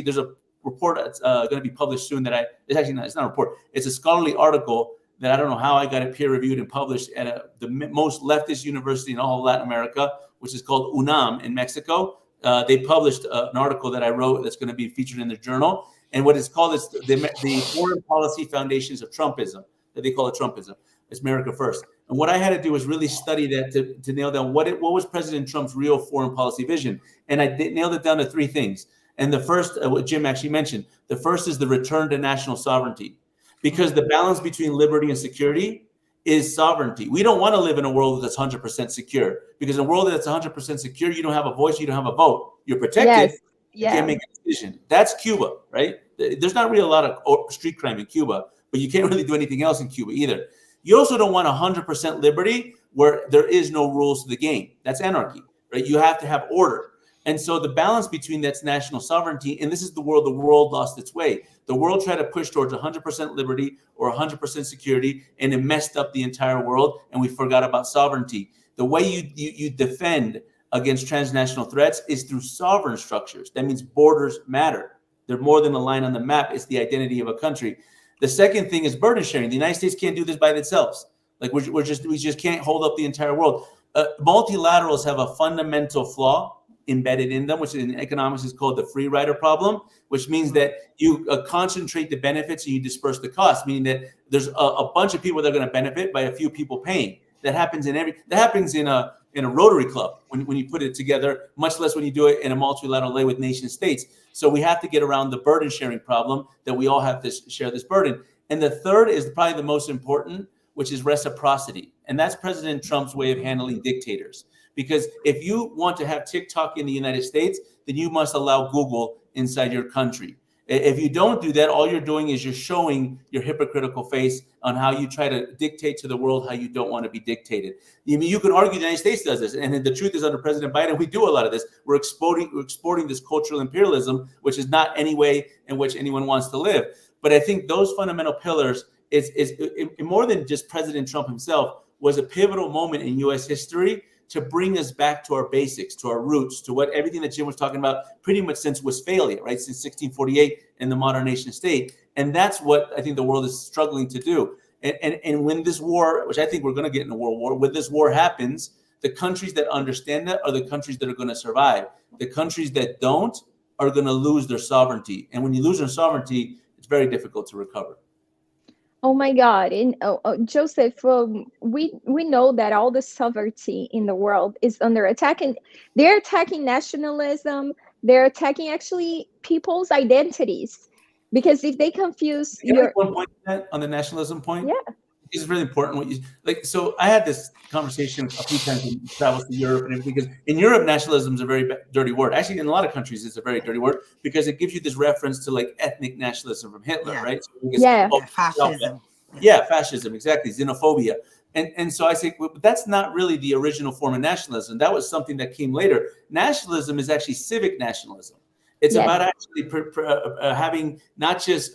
there's a report that's going to be published soon it's not a report. It's a scholarly article that I don't know how I got it peer reviewed and published at the most leftist university in all of Latin America, which is called UNAM in Mexico. They published an article that I wrote that's going to be featured in the journal. And what it's called is the Foreign Policy Foundations of Trumpism, that they call it Trumpism. It's America First. And what I had to do was really study that to nail down what was President Trump's real foreign policy vision. And I nailed it down to three things. And the first, what Jim actually mentioned, the first is the return to national sovereignty. Because the balance between liberty and security is sovereignty. We don't want to live in a world that's 100% secure, because in a world that's 100% secure, you don't have a voice, you don't have a vote. You're protected. Yes. You can't make a decision. That's Cuba, right? There's not really a lot of street crime in Cuba, but you can't really do anything else in Cuba either. You also don't want 100% liberty where there is no rules to the game. That's anarchy, right? You have to have order. And so the balance between that's national sovereignty, and this is the world lost its way. The world tried to push towards 100% liberty or 100% security, and it messed up the entire world, and we forgot about sovereignty. The way you defend against transnational threats is through sovereign structures. That means borders matter. They're more than a line on the map. It's the identity of a country. The second thing is burden sharing. The United States can't do this by themselves. Like we just can't hold up the entire world. Multilaterals have a fundamental flaw embedded in them, which in economics is called the free rider problem, which means that you concentrate the benefits and you disperse the costs, meaning that there's a bunch of people that are going to benefit by a few people paying. That happens in a Rotary Club when you put it together, much less when you do it in a multilateral way with nation states. So we have to get around the burden sharing problem, that we all have to share this burden. And the third is probably the most important, which is reciprocity. And that's President Trump's way of handling dictators. Because if you want to have TikTok in the United States, then you must allow Google inside your country. If you don't do that, all you're doing is you're showing your hypocritical face on how you try to dictate to the world how you don't want to be dictated. I mean, you can argue the United States does this, and the truth is under President Biden, we do a lot of this. We're exporting this cultural imperialism, which is not any way in which anyone wants to live. But I think those fundamental pillars is more than just President Trump himself, was a pivotal moment in U.S. history to bring us back to our basics, to our roots, to what everything that Jim was talking about pretty much since Westphalia, right? Since 1648 in the modern nation state. And that's what I think the world is struggling to do. And when this war, which I think we're going to get in a world war, when this war happens, the countries that understand that are the countries that are going to survive. The countries that don't are going to lose their sovereignty. And when you lose your sovereignty, it's very difficult to recover. Oh my God! And Joseph, we know that all the sovereignty in the world is under attack, and they're attacking nationalism. They're attacking actually people's identities, because if they confuse your one point on the nationalism point, yeah, it's really important. What you like. So I had this conversation a few times when I traveled to Europe, and because in Europe, nationalism is a very dirty word. Actually, in a lot of countries, it's a very dirty word because it gives you this reference to like ethnic nationalism from Hitler, right? So because, Fascism. Yeah, fascism, exactly, xenophobia. And so I say, well, that's not really the original form of nationalism. That was something that came later. Nationalism is actually civic nationalism. It's about actually having not just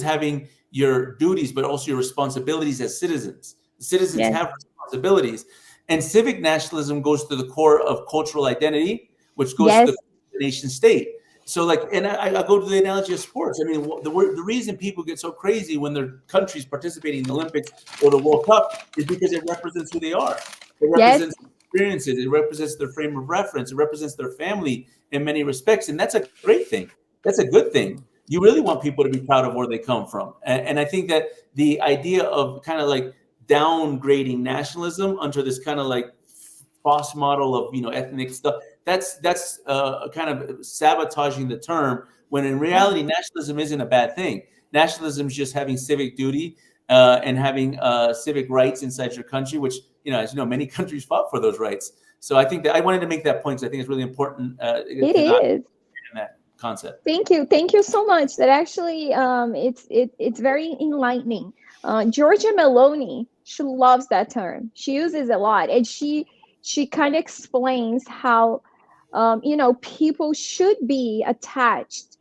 having your duties, but also your responsibilities as citizens. Citizens have responsibilities. And civic nationalism goes to the core of cultural identity, which goes to the nation state. So like, and I go to the analogy of sports. I mean, the reason people get so crazy when their country's participating in the Olympics or the World Cup is because it represents who they are. It represents experiences. It represents their frame of reference. It represents their family in many respects. And that's a great thing. That's a good thing. You really want people to be proud of where they come from. And I think that the idea of kind of like downgrading nationalism under this kind of like false model of, you know, ethnic stuff, that's kind of sabotaging the term, when in reality, nationalism isn't a bad thing. Nationalism is just having civic duty and having civic rights inside your country, which, you know, as you know, many countries fought for those rights. So I think that I wanted to make that point because I think it's really important. It is. In that concept. Thank you so much. That actually, it's very enlightening. Georgia Meloni, she loves that term. She uses it a lot, and she kind of explains how, you know, people should be attached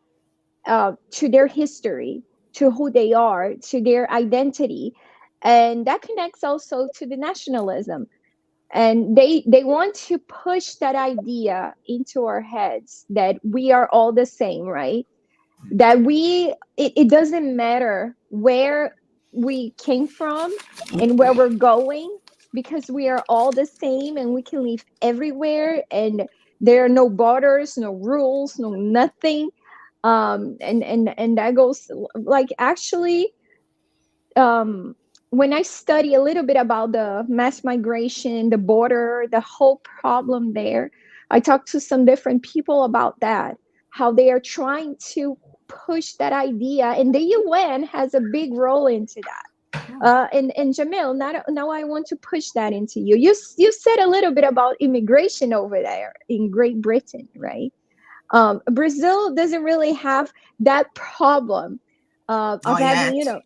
to their history, to who they are, to their identity, and that connects also to the nationalism. And they want to push that idea into our heads that we are all the same, right? That it doesn't matter where we came from and where we're going, because we are all the same and we can live everywhere, and there are no borders, no rules, no nothing. And that goes like, actually, when I study a little bit about the mass migration, the border, the whole problem there, I talked to some different people about that, how they are trying to push that idea, and the UN has a big role into that. And Jamil, now I want to push that into you. You said a little bit about immigration over there in Great Britain, right? Brazil doesn't really have that problem of having, you know,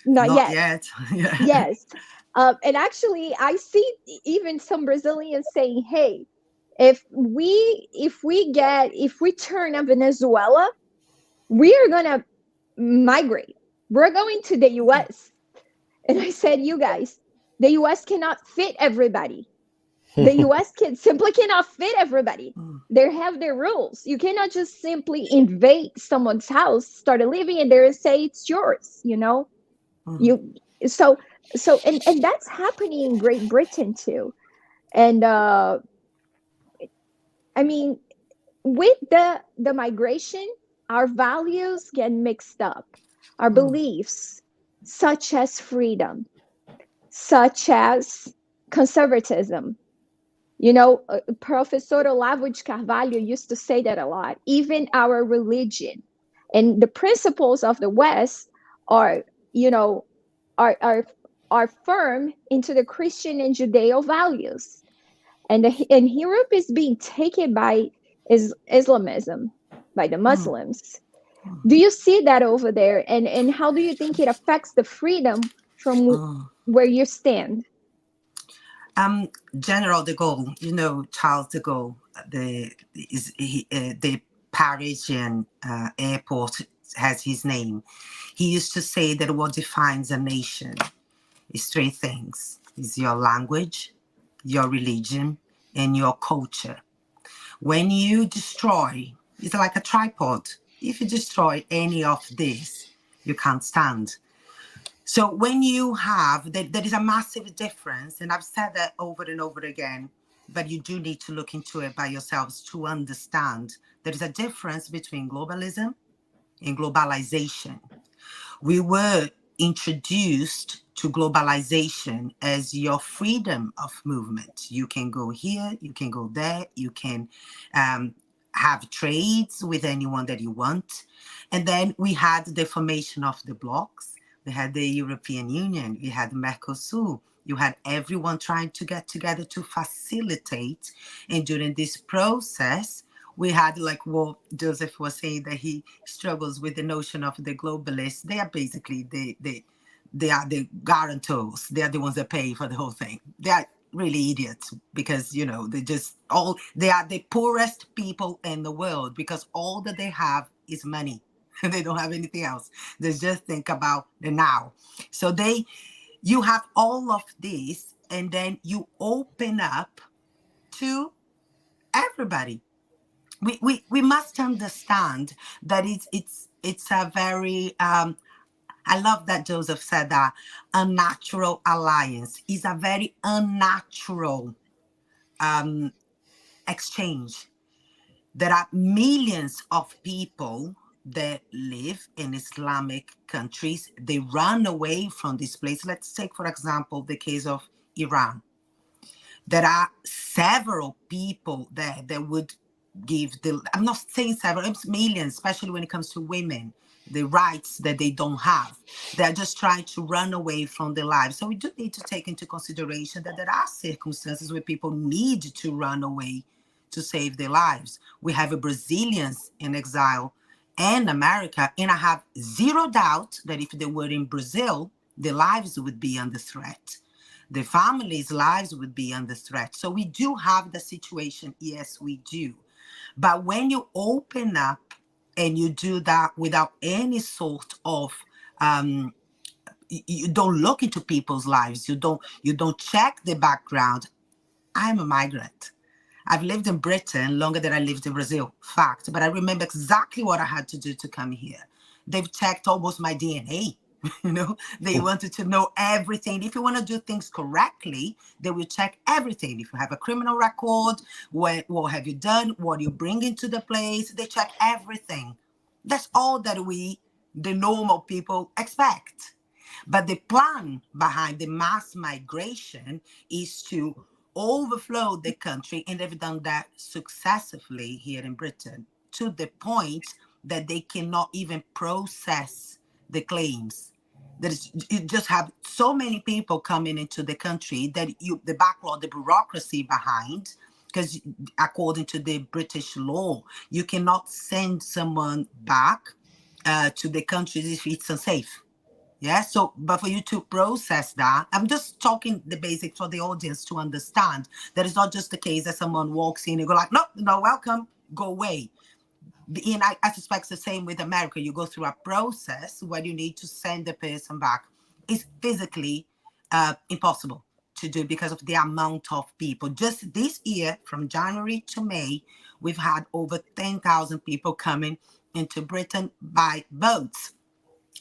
not yet. Yes. And actually, I see even some Brazilians saying, "Hey, if we turn on Venezuela, we are gonna migrate. We're going to the U.S." And I said, "You guys, the U.S. cannot fit everybody. The U.S. simply cannot fit everybody. They have their rules. You cannot just simply invade someone's house, start living in there, and say it's yours. You know." So that's happening in Great Britain too. And I mean, with the migration, our values get mixed up, our beliefs, such as freedom, such as conservatism. You know, Professor Olavo de Carvalho used to say that a lot. Even our religion and the principles of the West are, you know, are firm into the Christian and Judeo values, and Europe is being taken by Islamism, by the Muslims. Do you see that over there? And how do you think it affects the freedom from where you stand? General de Gaulle, Charles de Gaulle, the Parisian airport has his name. He used to say that what defines a nation is three things: is your language, your religion, and your culture. When you destroy, it's like a tripod. If you destroy any of this, you can't stand. So when you have, there is a massive difference, and I've said that over and over again, but you do need to look into it by yourselves to understand there is a difference between globalism and globalization. We were introduced to globalization as your freedom of movement. You can go here, you can go there, you can have trades with anyone that you want. And then we had the formation of the blocs. We had the European Union, we had Mercosur, you had everyone trying to get together to facilitate. And during this process, we had, like what Joseph was saying, that he struggles with the notion of the globalists. They are basically, they are the guarantors. They are the ones that pay for the whole thing. They are really idiots because, they are the poorest people in the world because all that they have is money. They don't have anything else. They just think about the now. So you have all of this, and then you open up to everybody. We must understand that it's a very I love that Joseph said that unnatural alliance is a very unnatural exchange. There are millions of people that live in Islamic countries. They run away from this place. Let's take, for example, the case of Iran. There are several people there that would give I'm not saying several, it's millions, especially when it comes to women, the rights that they don't have. They're just trying to run away from their lives. So we do need to take into consideration that there are circumstances where people need to run away to save their lives. We have Brazilians in exile and America, and I have zero doubt that if they were in Brazil, their lives would be under threat. The families' lives would be under threat. So we do have the situation, yes, we do. But when you open up and you do that without any sort of, you don't look into people's lives, you don't check the background. I'm a migrant. I've lived in Britain longer than I lived in Brazil, fact, but I remember exactly what I had to do to come here. They've checked almost my DNA. They wanted to know everything. If you want to do things correctly, they will check everything. If you have a criminal record, what have you done? What you bring into the place? They check everything. That's all that we, the normal people, expect. But the plan behind the mass migration is to overflow the country, and they've done that successfully here in Britain to the point that they cannot even process the claims. You just have so many people coming into the country that the backlog, the bureaucracy behind, because according to the British law, you cannot send someone back to the country if it's unsafe. Yeah, so, but for you to process that, I'm just talking the basics for the audience to understand that it's not just the case that someone walks in and go like, no, welcome, go away. And I suspect it's the same with America. You go through a process where you need to send the person back. It's physically impossible to do because of the amount of people. Just this year, from January to May, we've had over 10,000 people coming into Britain by boats.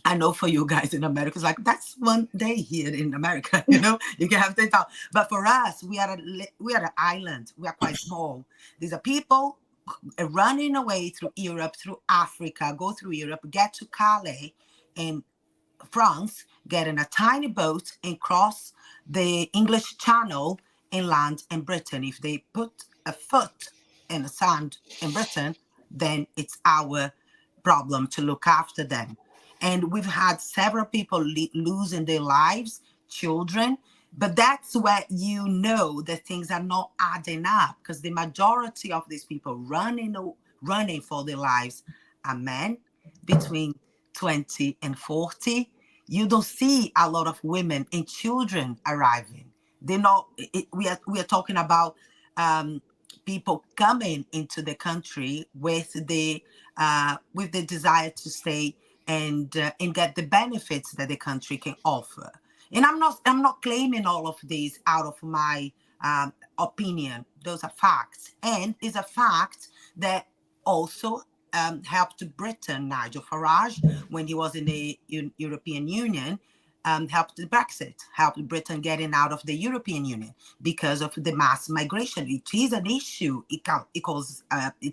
I know for you guys in America, it's like, that's one day here in America, you can have 10,000. But for us, we are an island. We are quite small. These are people running away through Europe, through Africa, go through Europe, get to Calais in France, get in a tiny boat and cross the English Channel and land in Britain. If they put a foot in the sand in Britain, then it's our problem to look after them. And we've had several people losing their lives, children, But that's where you know that things are not adding up, because the majority of these people running for their lives are men between 20 and 40. You don't see a lot of women and children arriving. They're not. We are talking about people coming into the country with the desire to stay and get the benefits that the country can offer. And I'm not claiming all of these out of my opinion. Those are facts, and it's a fact that also helped Britain. Nigel Farage, when he was in the European Union, helped the Brexit, helped Britain getting out of the European Union because of the mass migration. It is an issue. It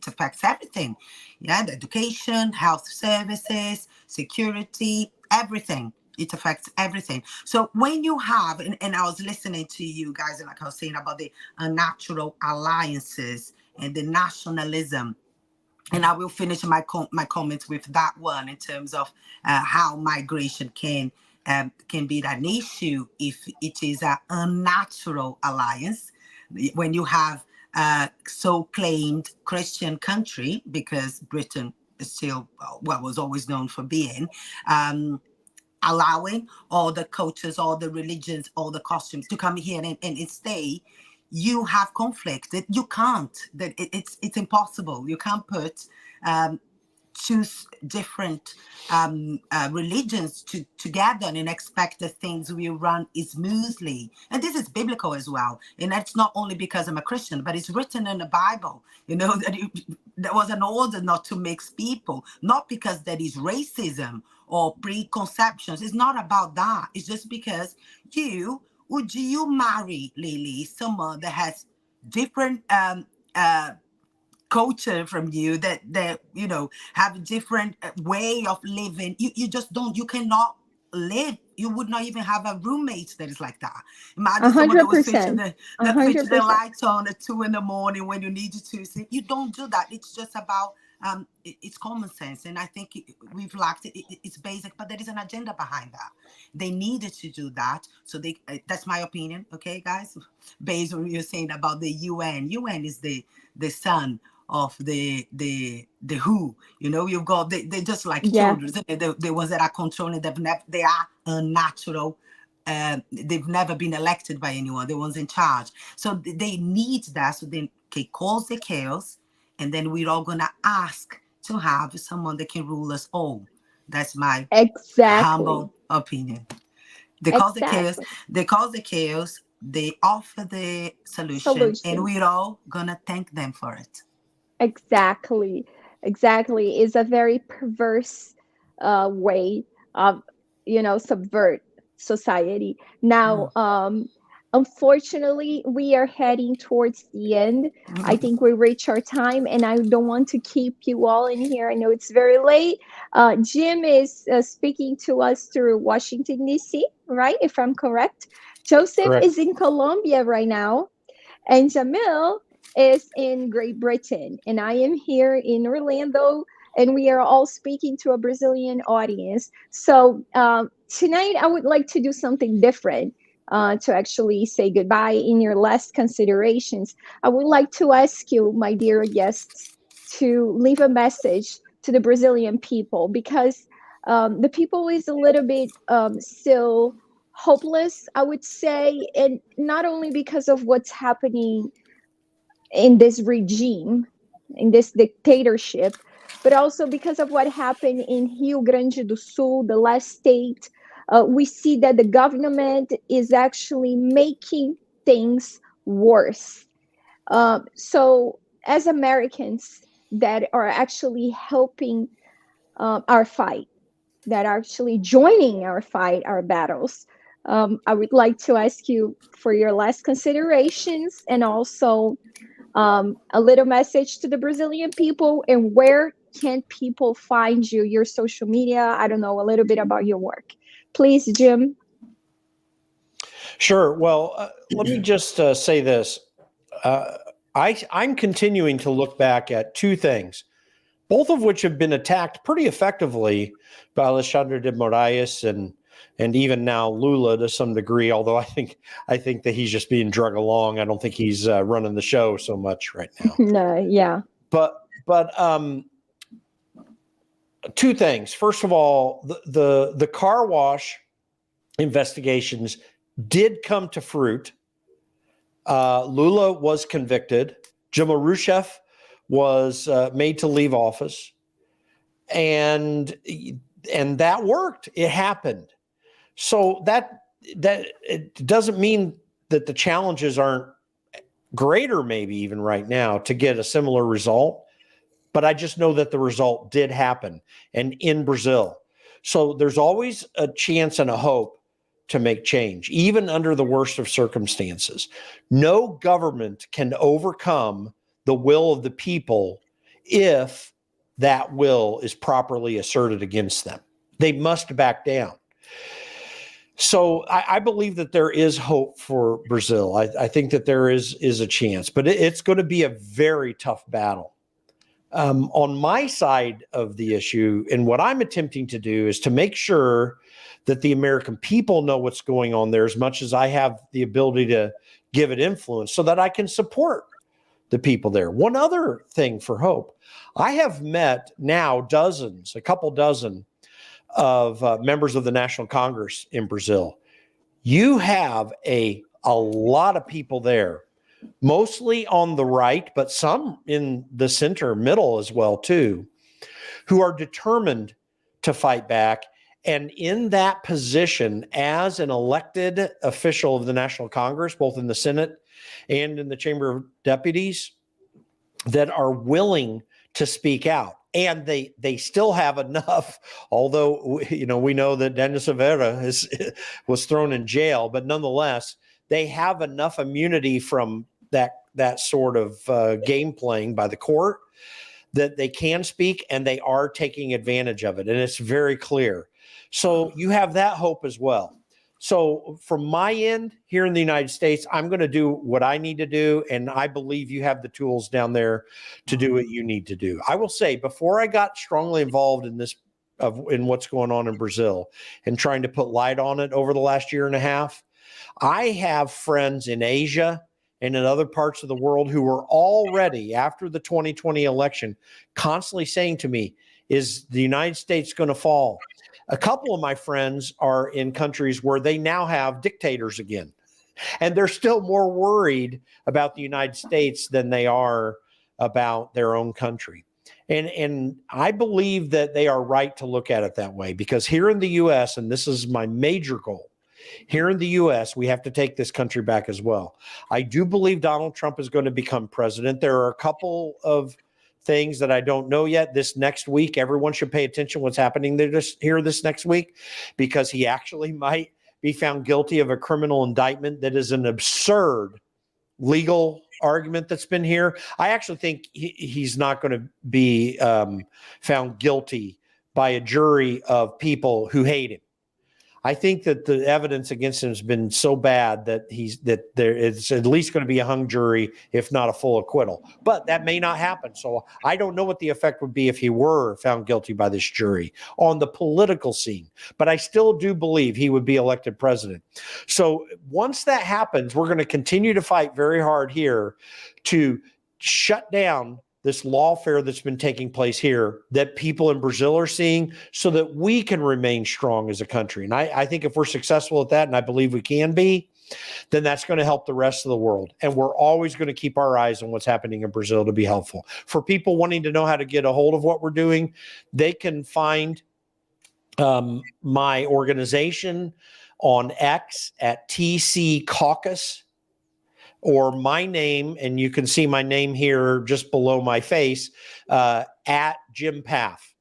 affects everything. Yeah, the education, health services, security, everything. It affects everything. So when you have, and I was listening to you guys, and like I was saying about the unnatural alliances and the nationalism, and I will finish my comments with that one in terms of how migration can be an issue if it is an unnatural alliance. When you have so-claimed Christian country, because Britain is still, was always known for being, allowing all the cultures, all the religions, all the costumes to come here and stay, you have conflict. That you can't. That it's impossible. You can't put choose different religions together and expect that things will run smoothly. And this is biblical as well. And that's not only because I'm a Christian, but it's written in the Bible. You know that there was an order not to mix people, not because that is racism or preconceptions. It's not about that. It's just because would you marry, Lily, someone that has different culture from you, that you know have a different way of living? You just don't. You cannot live. You would not even have a roommate that is like that. Imagine someone that was switching the lights on at 2 a.m. when you needed to sleep. You don't do that. It's just about it's common sense, and I think we've lacked it. It's basic, but there is an agenda behind that. They needed to do that, so they. That's my opinion, okay, guys. Based on what you're saying about the UN. UN is the son of the WHO. You know, you've got they're just like children. The ones that are controlling, they are unnatural. They've never been elected by anyone. The ones in charge, so they need that, so they can cause the chaos. And then we're all going to ask to have someone that can rule us all. That's my humble opinion. They cause the chaos. They cause the chaos. They offer the solution. And we're all going to thank them for it. Exactly. It's a very perverse way of, subvert society. Now, unfortunately, we are heading towards the end. I think we reach our time, and I don't want to keep you all in here. I know it's very late. Jim is speaking to us through Washington, D.C., right? If I'm correct. Joseph is in Colombia right now, and Jamil is in Great Britain, and I am here in Orlando, and we are all speaking to a Brazilian audience. So tonight, I would like to do something different. To actually say goodbye in your last considerations, I would like to ask you, my dear guests, to leave a message to the Brazilian people, because the people is a little bit still hopeless, I would say, and not only because of what's happening in this regime, in this dictatorship, but also because of what happened in Rio Grande do Sul, the last state. We see that the government is actually making things worse. So as Americans that are actually helping our fight, that are actually joining our fight, our battles, I would like to ask you for your last considerations, and also a little message to the Brazilian people, and where can people find you, your social media, I don't know, a little bit about your work. Please, Jim. Sure. Well, let me just say this. I'm continuing to look back at two things, both of which have been attacked pretty effectively by Alexandre de Moraes and and even now Lula to some degree, although I think that he's just being drug along. I don't think he's running the show so much right now. No, yeah. But two things. First of all, the car wash investigations did come to fruit. Lula was convicted. Dilma Rousseff was made to leave office, and that worked. It happened. So that it doesn't mean that the challenges aren't greater, maybe even right now, to get a similar result. But I just know that the result did happen, and in Brazil. So there's always a chance and a hope to make change, even under the worst of circumstances. No government can overcome the will of the people if that will is properly asserted against them. They must back down. So I believe that there is hope for Brazil. I think that there is a chance, but it's going to be a very tough battle. On my side of the issue, and what I'm attempting to do is to make sure that the American people know what's going on there as much as I have the ability to give it influence so that I can support the people there. One other thing for hope, I have met now a couple dozen of members of the National Congress in Brazil. You have a lot of people there, mostly on the right, but some in the center, middle as well too, who are determined to fight back. And in that position, as an elected official of the National Congress, both in the Senate and in the Chamber of Deputies, that are willing to speak out. And they still have enough, although we know that Daniel Silveira was thrown in jail, but nonetheless, they have enough immunity from that sort of game playing by the court that they can speak, and they are taking advantage of it. And it's very clear. So you have that hope as well. So from my end here in the United States, I'm going to do what I need to do. And I believe you have the tools down there to do what you need to do. I will say, before I got strongly involved in this, in what's going on in Brazil and trying to put light on it over the last year and a half, I have friends in Asia and in other parts of the world who were already, after the 2020 election, constantly saying to me, is the United States going to fall? A couple of my friends are in countries where they now have dictators again, and they're still more worried about the United States than they are about their own country. And I believe that they are right to look at it that way, because here in the U.S., and this is my major goal, here in the U.S., we have to take this country back as well. I do believe Donald Trump is going to become president. There are a couple of things that I don't know yet. This next week, everyone should pay attention what's happening there this next week, because he actually might be found guilty of a criminal indictment that is an absurd legal argument that's been here. I actually think he's not going to be found guilty by a jury of people who hate him. I think that the evidence against him has been so bad that it's at least going to be a hung jury, if not a full acquittal. But that may not happen. So I don't know what the effect would be if he were found guilty by this jury on the political scene. But I still do believe he would be elected president. So once that happens, we're going to continue to fight very hard here to shut down this lawfare that's been taking place here that people in Brazil are seeing, so that we can remain strong as a country. And I think if we're successful at that, and I believe we can be, then that's going to help the rest of the world. And we're always going to keep our eyes on what's happening in Brazil to be helpful. For people wanting to know how to get a hold of what we're doing, they can find my organization on X at TC Caucus, or my name, and you can see my name here just below my face, at Jim Paff.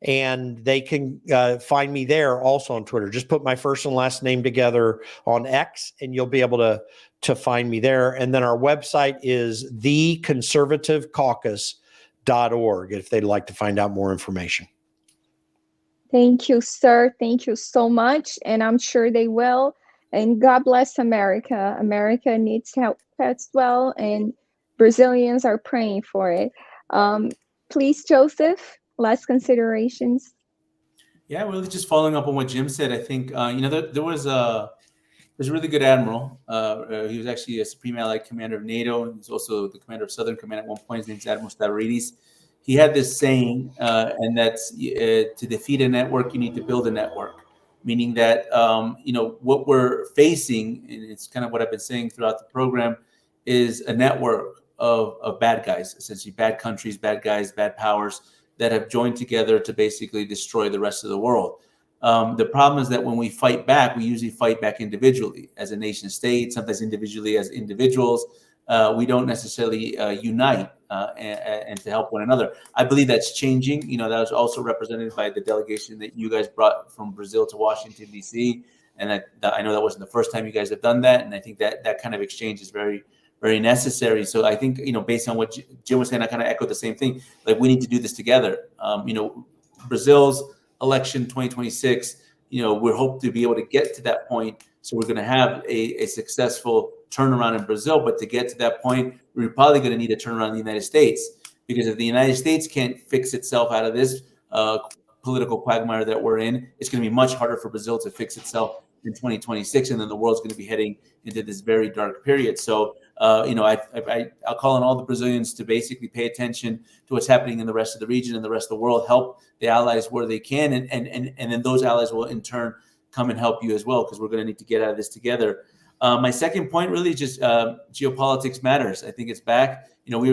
And they can find me there also on Twitter. Just put my first and last name together on X, and you'll be able to find me there. And then our website is theconservativecaucus.org if they'd like to find out more information. Thank you, sir. Thank you so much. And I'm sure they will. And God bless America. America needs help as well, and Brazilians are praying for it. Please, Joseph, last considerations. Yeah, really just following up on what Jim said, I think, there's a really good admiral. He was actually a Supreme Allied Commander of NATO. He was also the commander of Southern Command at one point. His name's Admiral Stavridis. He had this saying, and that's to defeat a network, you need to build a network. Meaning that, what we're facing, and it's kind of what I've been saying throughout the program, is a network of bad guys, essentially bad countries, bad guys, bad powers that have joined together to basically destroy the rest of the world. The problem is that when we fight back, we usually fight back individually as a nation state, sometimes individually as individuals. We don't necessarily unite and to help one another. I believe that's changing. That was also represented by the delegation that you guys brought from Brazil to Washington, D.C. And I know that wasn't the first time you guys have done that. And I think that kind of exchange is very, very necessary. So I think, based on what Jim was saying, I kind of echoed the same thing. Like, we need to do this together. Brazil's election 2026, we hope to be able to get to that point. So we're going to have a successful turnaround in Brazil. But to get to that point, we're probably going to need a turnaround in the United States. Because if the United States can't fix itself out of this political quagmire that we're in, it's going to be much harder for Brazil to fix itself in 2026. And then the world's going to be heading into this very dark period. So, I'll call on all the Brazilians to basically pay attention to what's happening in the rest of the region and the rest of the world, help the allies where they can. And then those allies will in turn come and help you as well, because we're going to need to get out of this together. My second point really is just geopolitics matters. I think it's back. We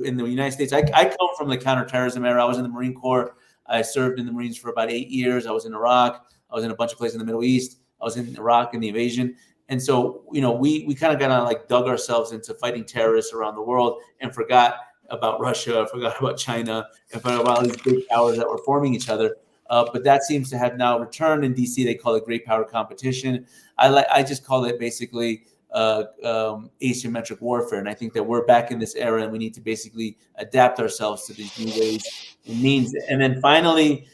in the United States, I come from the counterterrorism era. I was in the Marine Corps. I served in the Marines for about 8 years. I was in Iraq. I was in a bunch of places in the Middle East. I was in Iraq in the invasion. And so, we kind of got dug ourselves into fighting terrorists around the world and forgot about Russia, forgot about China, and forgot about all these big powers that were forming each other. But that seems to have now returned in DC. They call it great power competition. I just call it basically asymmetric warfare. And I think that we're back in this era, and we need to basically adapt ourselves to these new ways and means. And then finally,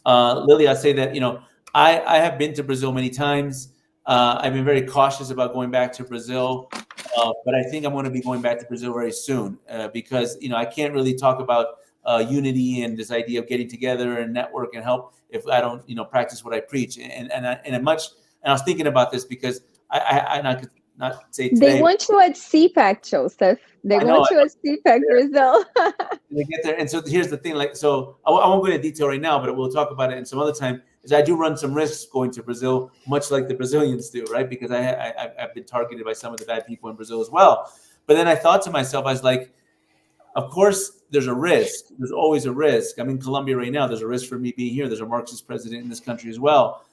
Lily, I'll say that, I have been to Brazil many times. I've been very cautious about going back to Brazil, but I think I'm going to be going back to Brazil very soon because, I can't really talk about unity and this idea of getting together and network and help if I don't, practice what I preach. And I was thinking about this because I could not say today. They want you at CPAC, Joseph. They want you at CPAC, Brazil. They get there. And so here's the thing, I won't go into detail right now, but we'll talk about it in some other time, is I do run some risks going to Brazil, much like the Brazilians do, right? Because I've been targeted by some of the bad people in Brazil as well. But then I thought to myself, I was like, of course, there's a risk. There's always a risk. I'm in Colombia right now. There's a risk for me being here. There's a Marxist president in this country as well.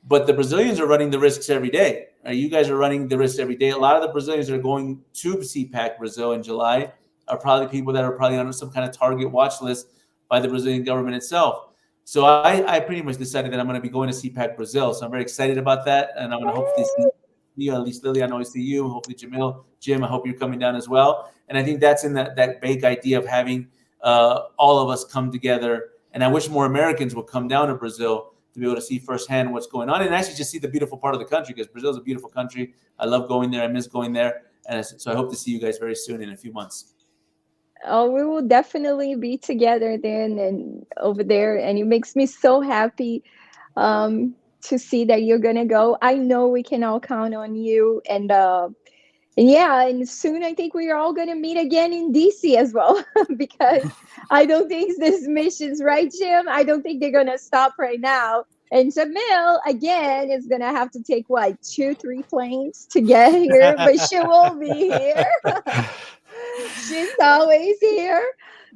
But the Brazilians are running the risks every day. Right? You guys are running the risks every day. A lot of the Brazilians that are going to CPAC Brazil in July are probably people that are probably on some kind of target watch list by the Brazilian government itself. So I pretty much decided that I'm going to be going to CPAC Brazil. So I'm very excited about that. And I'm going to hopefully see you, at least Lily, I know I see you. Hopefully Jim, I hope you're coming down as well. And I think that's in that big idea of having all of us come together. And I wish more Americans would come down to Brazil to be able to see firsthand what's going on and actually just see the beautiful part of the country, because Brazil is a beautiful country. I love going there. I miss going there. And so I hope to see you guys very soon in a few months. Oh, we will definitely be together then and over there. And it makes me so happy to see that you're going to go. I know we can all count on you. And soon I think we are all going to meet again in DC as well, because I don't think this mission's right, Jim. I don't think they're going to stop right now. And Jamil, again, is going to have to take, 2-3 planes to get here, but she will be here. She's always here.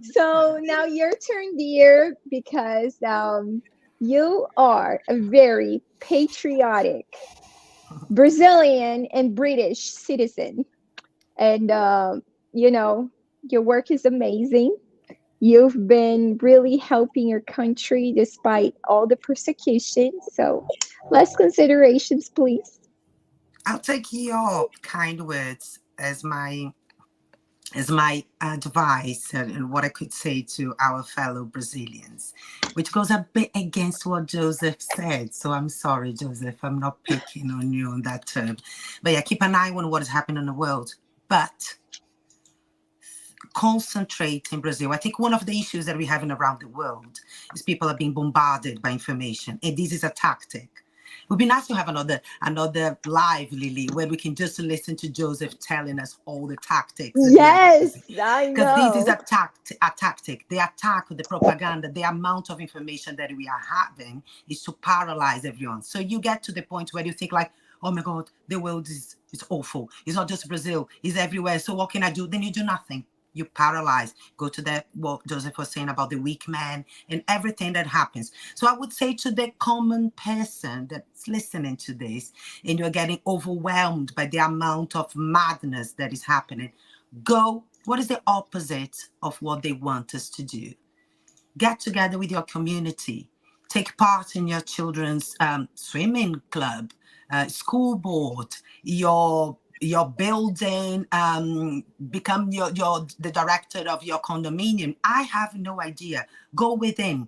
So now your turn, dear, because you are a very patriotic Brazilian and British citizen. And, your work is amazing. You've been really helping your country despite all the persecution. So less considerations, please. I'll take your kind words as my advice and what I could say to our fellow Brazilians, which goes a bit against what Joseph said. So I'm sorry, Joseph, I'm not picking on you on that term. But yeah, keep an eye on what is happening in the world. But concentrate in Brazil. I think one of the issues that we're having around the world is people are being bombarded by information, and this is a tactic. It would be nice to have another live, Lily, where we can just listen to Joseph telling us all the tactics. Yes, I know. Because this is a tactic. The attack, the propaganda, the amount of information that we are having is to paralyze everyone. So you get to the point where you think like, oh my God, the world is awful. It's not just Brazil, it's everywhere. So what can I do? Then you do nothing. You paralyze. Go to that, what Joseph was saying about the weak man and everything that happens. So I would say to the common person that's listening to this and you're getting overwhelmed by the amount of madness that is happening, go, what is the opposite of what they want us to do? Get together with your community. Take part in your children's swimming club, school board, your building, become the director of your condominium. I have no idea. Go within,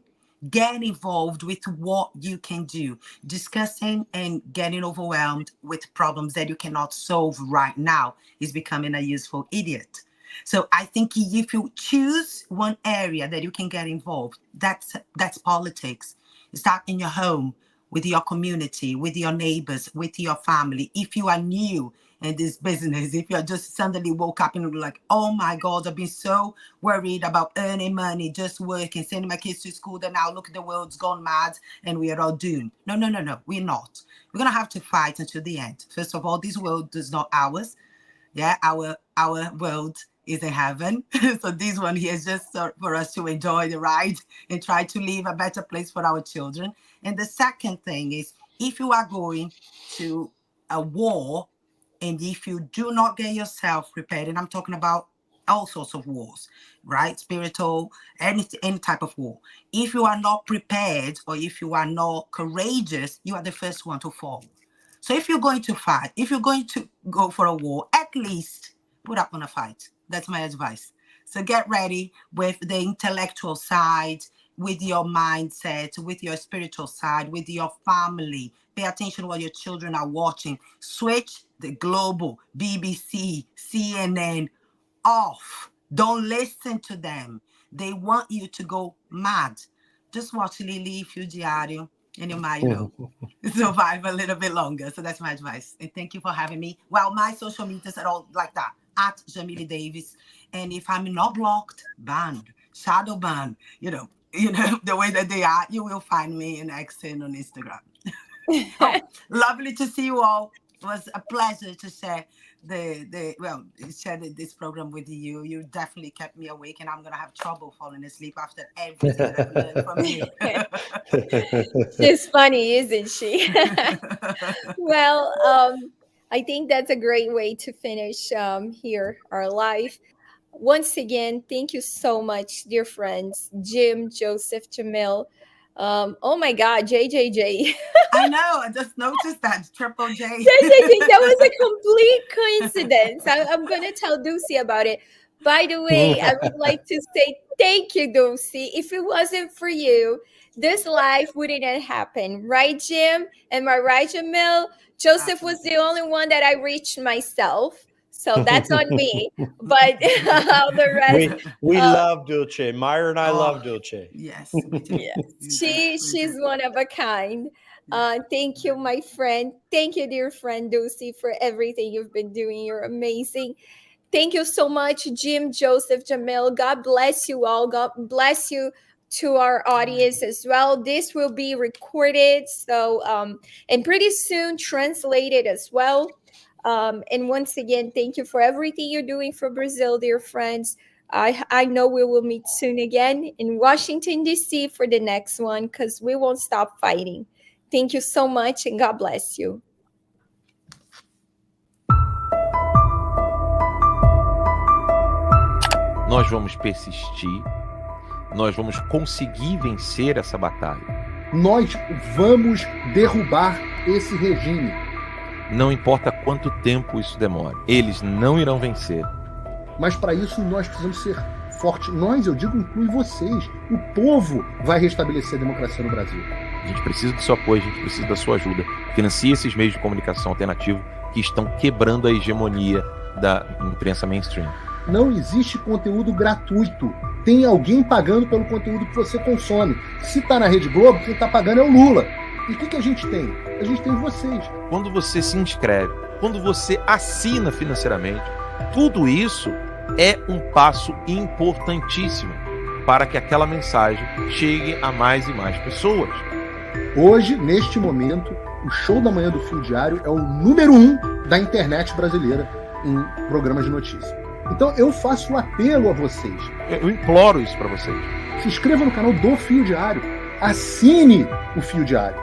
get involved with what you can do. Discussing and getting overwhelmed with problems that you cannot solve right now is becoming a useful idiot. So I think if you choose one area that you can get involved, that's politics. Start in your home, with your community, with your neighbors, with your family. If you are new in this business, if you're just suddenly woke up and you're like, oh my God, I've been so worried about earning money, just working, sending my kids to school, then now look, the world's gone mad and we are all doomed. No, we're not. We're gonna have to fight until the end. First of all, this world is not ours. Yeah, our world is in heaven. So this one here is just for us to enjoy the ride and try to leave a better place for our children. And the second thing is, if you are going to a war, and if you do not get yourself prepared, and I'm talking about all sorts of wars, right? Spiritual, any type of war. If you are not prepared or if you are not courageous, you are the first one to fall. So if you're going to fight, if you're going to go for a war, at least put up on a fight. That's my advice. So get ready with the intellectual side, with your mindset, with your spiritual side, with your family. Pay attention to what your children are watching. Switch the global, BBC, CNN off. Don't listen to them. They want you to go mad. Just watch Lily, Fio Diário, and you might survive a little bit longer. So that's my advice. And thank you for having me. Well, my social medias are all like that, at Jamile Davis. And if I'm not blocked, banned, shadow banned, you know, the way that they are, you will find me in X and on Instagram. Lovely to see you all. It was a pleasure to share share this program with you. You definitely kept me awake, and I'm gonna have trouble falling asleep after everything I've learned from you. She's funny, isn't she? Well, I think that's a great way to finish here our live. Once again, thank you so much, dear friends, Jim, Joseph, Jamil. Oh my God, JJJ. I know, I just noticed that, triple J. JJJ, that was a complete coincidence. I'm going to tell Dulcie about it. By the way, I would like to say thank you, Dulcie. If it wasn't for you, this live wouldn't have happened. Right, Jim? Am I right, Jamil? Joseph was the only one that I reached myself. So that's on me. But the rest. We love Dulce. Myra and I love Dulce. Yes. Yes. She's one of a kind. Thank you, my friend. Thank you, dear friend Dulcie, for everything you've been doing. You're amazing. Thank you so much, Jim, Joseph, Jamil. God bless you all. God bless you to our audience as well. This will be recorded. So, and pretty soon translated as well. And once again, thank you for everything you're doing for Brazil, dear friends. I know we will meet soon again in Washington, D.C. for the next one, because we won't stop fighting. Thank you so much, and God bless you. Nós vamos persistir, nós vamos conseguir vencer essa batalha. Nós vamos derrubar esse regime. Não importa quanto tempo isso demore, eles não irão vencer. Mas para isso nós precisamos ser fortes. Nós, eu digo, inclui vocês. O povo vai restabelecer a democracia no Brasil. A gente precisa do seu apoio, a gente precisa da sua ajuda. Financie esses meios de comunicação alternativo que estão quebrando a hegemonia da imprensa mainstream. não existe conteúdo gratuito. Tem alguém pagando pelo conteúdo que você consome. Se está na Rede Globo, quem está pagando é o Lula. E o que a gente tem? A gente tem vocês. Quando você se inscreve, quando você assina financeiramente, tudo isso é um passo importantíssimo para que aquela mensagem chegue a mais e mais pessoas. Hoje, neste momento, o Show da Manhã do Fio Diário é o número 1 da internet brasileira em programas de notícia. Então eu faço um apelo a vocês. Eu imploro isso para vocês. Se inscreva no canal do Fio Diário. Assine o Fio Diário.